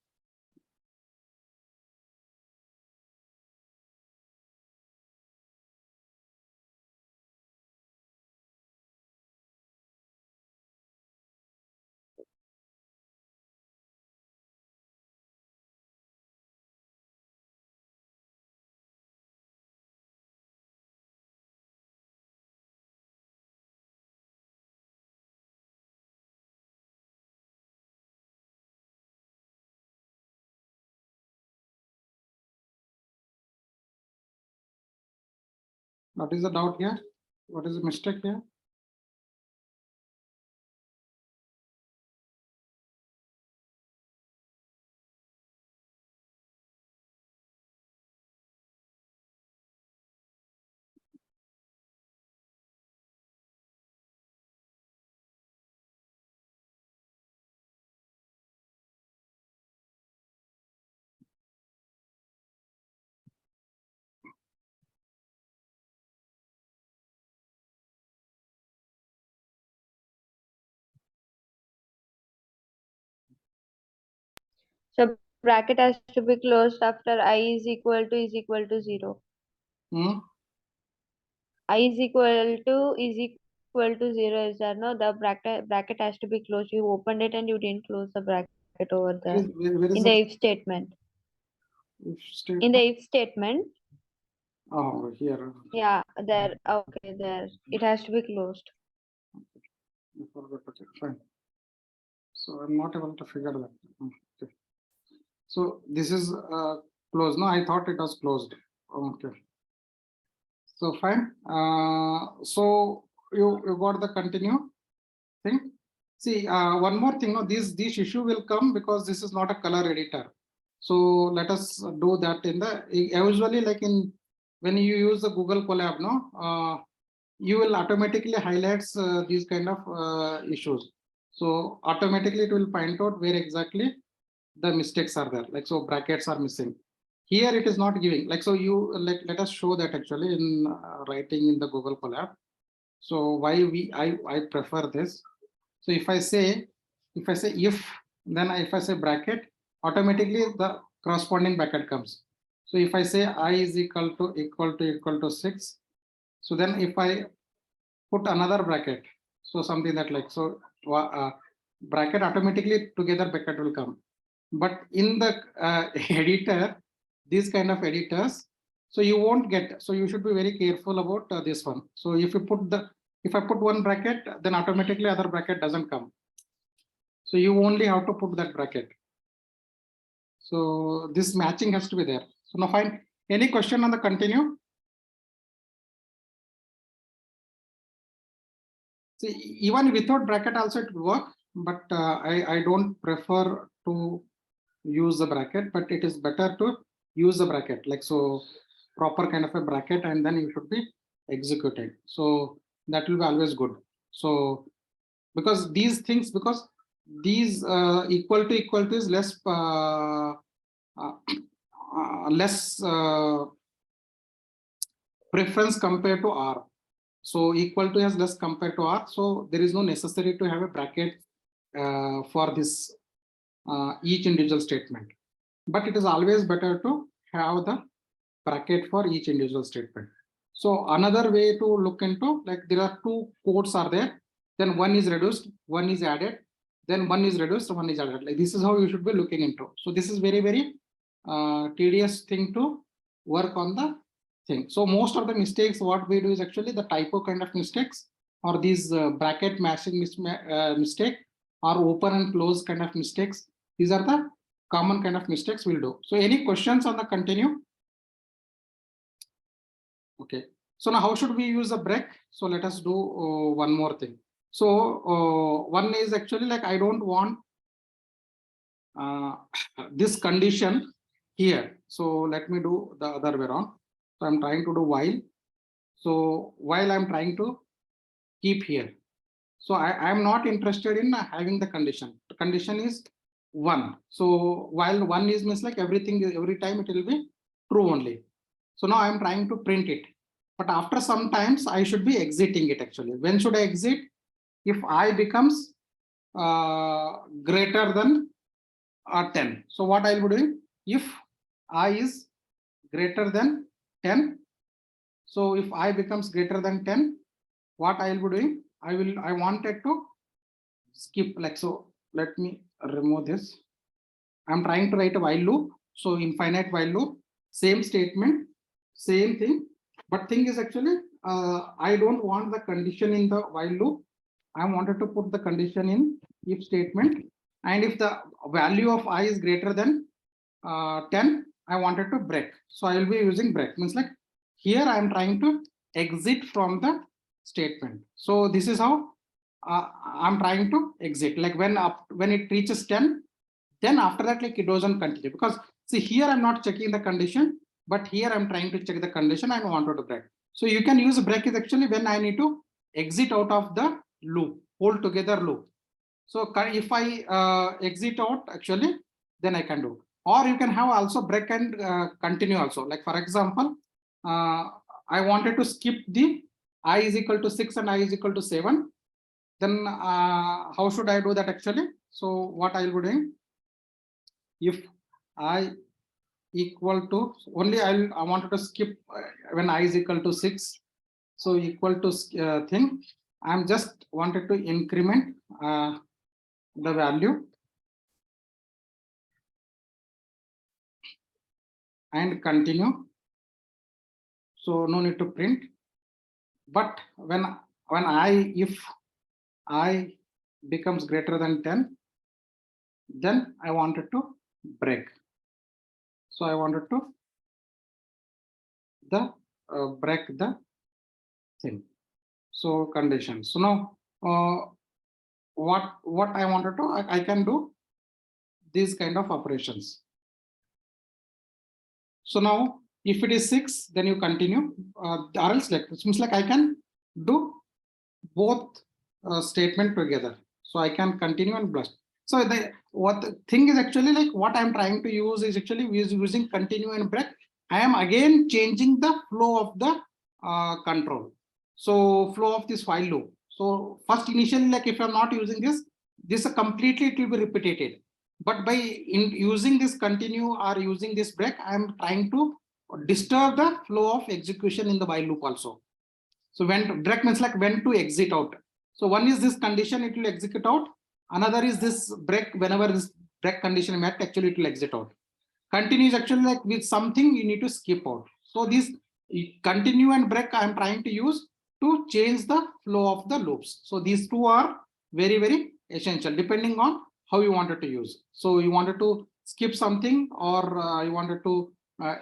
A: What is the doubt here? What is the mistake here?
B: So bracket has to be closed after I is equal to 0.
A: Hmm?
B: I is equal to 0 is there no? The bracket has to be closed. You opened it and you didn't close the bracket over there.
A: Where is
B: In
A: the
B: the if statement.
A: if
B: In the
A: statement?
B: if statement,
A: Oh, here.
B: yeah, there. Okay, there. It has to be closed.
A: I forgot. Okay, fine. So I'm not able to figure that. Okay. So this is closed. No, I thought it was closed. Okay. So fine. So you got the continue thing. See, one more thing. No, this issue will come because this is not a color editor. So let us do that in the usually like in when you use the Google Colab, no, you will automatically highlights these kind of issues. So automatically it will point out where exactly the mistakes are there. Like so brackets are missing. Here it is not giving. Like so you like let us show that actually in writing in the Google Colab. So why I prefer this. So if I say if, then if I say bracket, automatically the corresponding bracket comes. So if I say I is equal to 6, so then if I put another bracket, so something that like so bracket automatically together bracket will come. But in the editor, these kind of editors, so you won't get. So you should be very careful about this one. So if you put the if I put one bracket, then automatically other bracket doesn't come. So you only have to put that bracket. So this matching has to be there. So now fine. Any question on the continue? See, even without bracket also it will work, but I don't prefer to use the bracket, but it is better to use the bracket, like so proper kind of a bracket, and then you should be executing. So that will be always good. So because these things, because these equal to is less less preference compared to R. So equal to has less compared to R. So there is no necessary to have a bracket for this each individual statement. But it is always better to have the bracket for each individual statement. So another way to look into, like there are two codes are there, then one is reduced, one is added, then one is reduced, one is added. Like this is how you should be looking into. So this is very tedious thing to work on the thing. So most of the mistakes what we do is actually the typo kind of mistakes, or these bracket matching mistake, or open and close kind of mistakes. These are the common kind of mistakes we'll do. So any questions on the continue? Okay, so now how should we use a break? So let us do one more thing. So one is actually like I don't want this condition here. So let me do the other way around. So I'm trying to do while. So while I'm trying to keep here. So I'm not interested in having the condition. The condition is 1. So while 1 is means like everything, every time it will be true only. So now I'm trying to print it. But after some times I should be exiting it actually. When should I exit? If I becomes greater than 10. So what I'll be doing? If I is greater than 10. So if I becomes greater than 10, what I'll be doing? I wanted to skip like so. Let me remove this. I'm trying to write a while loop. So infinite while loop, same statement, same thing. But thing is actually, I don't want the condition in the while loop. I wanted to put the condition in if statement. And if the value of I is greater than 10, I wanted to break. So I will be using break. Means like here I am trying to exit from the statement. So this is how I'm trying to exit. Like when it reaches 10, then after that, like it doesn't continue, because see here I'm not checking the condition, but here I'm trying to check the condition and wanted to break. So you can use break is actually when I need to exit out of the loop, hold together loop. So if I exit out actually, then I can do. Or you can have also break and continue also. Like for example, I wanted to skip the I is equal to 6 and I is equal to 7. Then how should I do that actually? So what I will be doing, if I equal to only I wanted to skip when I is equal to 6. So equal to thing, I'm just wanted to increment the value and continue. So no need to print. But when if I becomes greater than 10, then I wanted to break. So I wanted to break the thing. So condition. So now what I wanted to, I can do these kind of operations. So now if it is 6, then you continue, or else like it seems like I can do both statement together. So I can continue and blast. So the thing is actually like what I'm trying to use is actually using continue and break. I am again changing the flow of the control. So flow of this while loop. So first initially, like if I'm not using this completely it will be repeated. But by using this continue or using this break, I am trying to disturb the flow of execution in the while loop also. So when break means like when to exit out. So one is this condition, it will execute out. Another is this break, whenever this break condition met, actually it will exit out. Continue is actually like with something you need to skip out. So this continue and break I am trying to use to change the flow of the loops. So these two are very essential depending on how you wanted to use. So you wanted to skip something, or you wanted to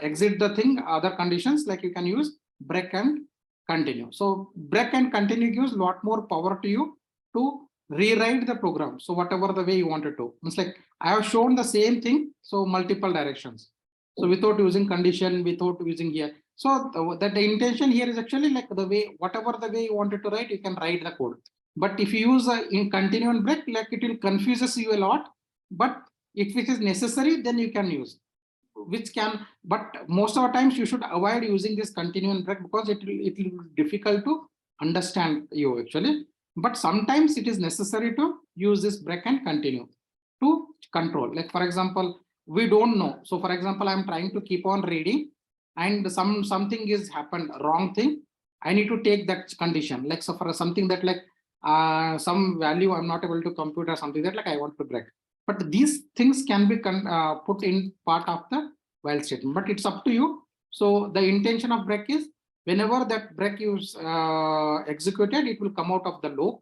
A: exit the thing, other conditions, like you can use break and continue. So break and continue gives a lot more power to you to rewrite the program. So whatever the way you wanted to, it's like I have shown the same thing, so multiple directions. So without using condition, without using here. So the intention here is actually like the way, whatever the way you wanted to write, you can write the code. But if you use in continue and break, like it will confuses you a lot. But if it is necessary, then you can use. which can, but most of the times you should avoid using this continue and break because it will be difficult to understand you actually. But sometimes it is necessary to use this break and continue to control. Like for example, we don't know. So for example, I'm trying to keep on reading and something is happened, wrong thing. I need to take that condition. Like so for something that like some value I'm not able to compute or something that like I want to break. But these things can be put in part of the while statement, but it's up to you. So the intention of break is whenever that break is executed, it will come out of the loop.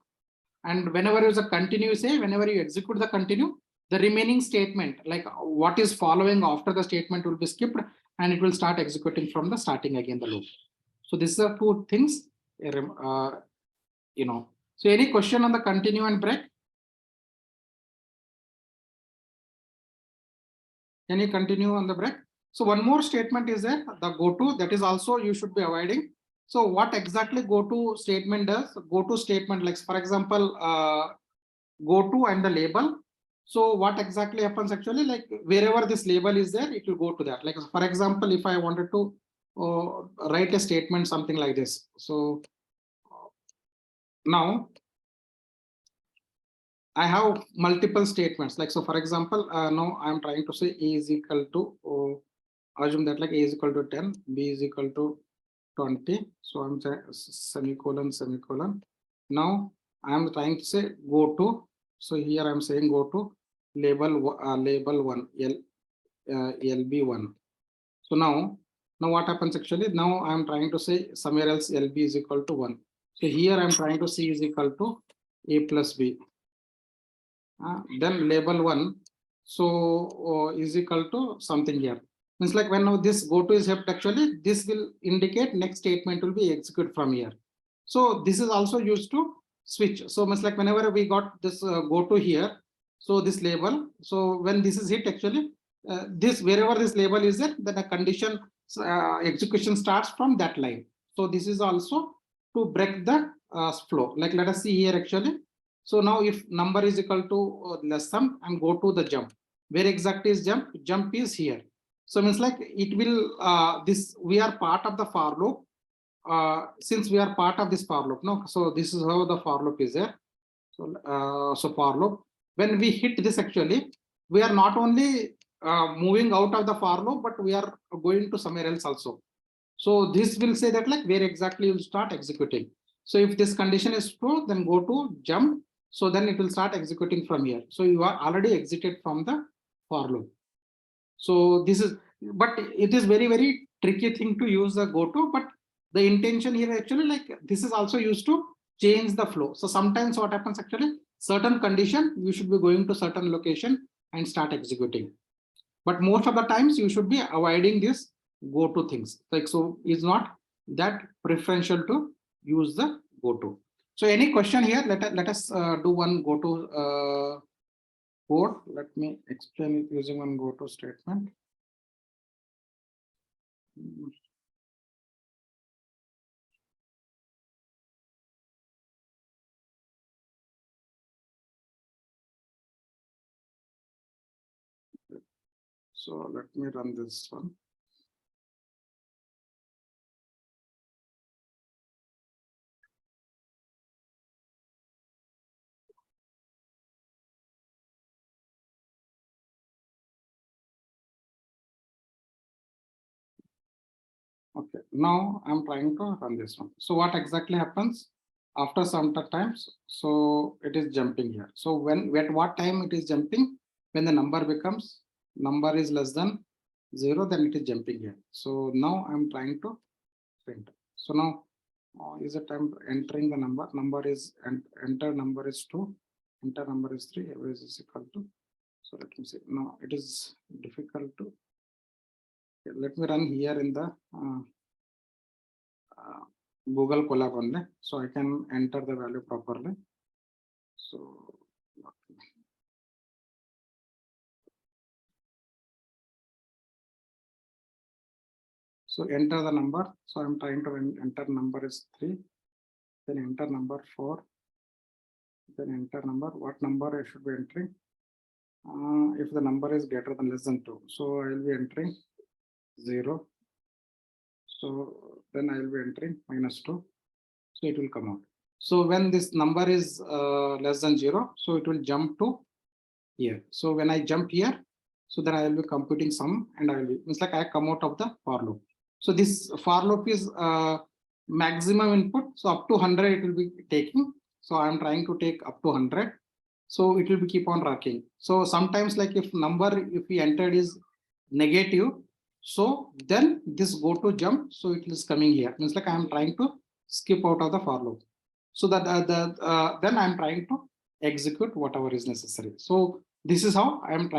A: And whenever you continue, say whenever you execute the continue, the remaining statement, like what is following after the statement will be skipped and it will start executing from the starting again the loop. So these are two things, you know. So any question on the continue and break? Can you continue on the break? So one more statement is there, the go to, that is also you should be avoiding. So what exactly go to statement does? Go to statement, like for example, go to and the label. So what exactly happens actually, like wherever this label is there, it will go to that. Like for example, if I wanted to write a statement, something like this. So now I have multiple statements. Like so, for example, now I'm trying to say A is equal to assume that like A is equal to 10, B is equal to 20. So I'm saying semicolon, semicolon. Now I'm trying to say go to. So here I'm saying go to label one, LB1. So now what happens actually? Now I'm trying to say somewhere else LB is equal to 1. So here I'm trying to C is equal to A plus B. Then label 1 so is equal to something here. Means like when now this go to is helped, actually this will indicate next statement will be executed from here. So this is also used to switch. So means like whenever we got this go to here, so this label, so when this is hit actually, this wherever this label is there, then a condition execution starts from that line. So this is also to break the flow. Like let us see here actually. So now if number is equal to less sum and go to the jump, where exactly is jump? Jump is here. So means like it will this we are part of the for loop. Since we are part of this for loop, no. So this is how the for loop is there. So so for loop, when we hit this actually, we are not only moving out of the for loop, but we are going to somewhere else also. So this will say that like where exactly you'll start executing. So if this condition is true, then go to jump. So then it will start executing from here. So you are already exited from the for loop. So this is, but it is very, very tricky thing to use the go to, but the intention here actually like this is also used to change the flow. So sometimes what happens actually, certain condition, you should be going to certain location and start executing. But most of the times you should be avoiding this go to things. Like so it's not that preferential to use the go to. So any question here? Let us do one go to code. Let me explain it using one go to statement. So let me run this one. Okay, now I'm trying to run this one. So what exactly happens after some times? So it is jumping here. So when at what time it is jumping? When the number is less than 0, then it is jumping here. So now I'm trying to print. So now is it I'm entering the number. Number is and enter number is 2, enter number is 3, average is equal to. So let me see. No, it is difficult to. Let me run here in the Google Colab only, so I can enter the value properly. So enter the number. So I'm trying to enter number is 3, then enter number 4, then enter number. What number I should be entering? if the number is greater than less than 2. So I will be entering 0. So then I will be entering -2. So it will come out. So when this number is less than 0, so it will jump to here. So when I jump here, so then I will be computing sum and I will be, it's like I come out of the for loop. So this for loop is maximum input. So up to 100 it will be taking. So I'm trying to take up to 100. So it will be keep on rocking. So sometimes like if we entered is negative, so then this go to jump. So it is coming here. It's like I'm trying to skip out of the for loop. So that then I'm trying to execute whatever is necessary. So this is how I am trying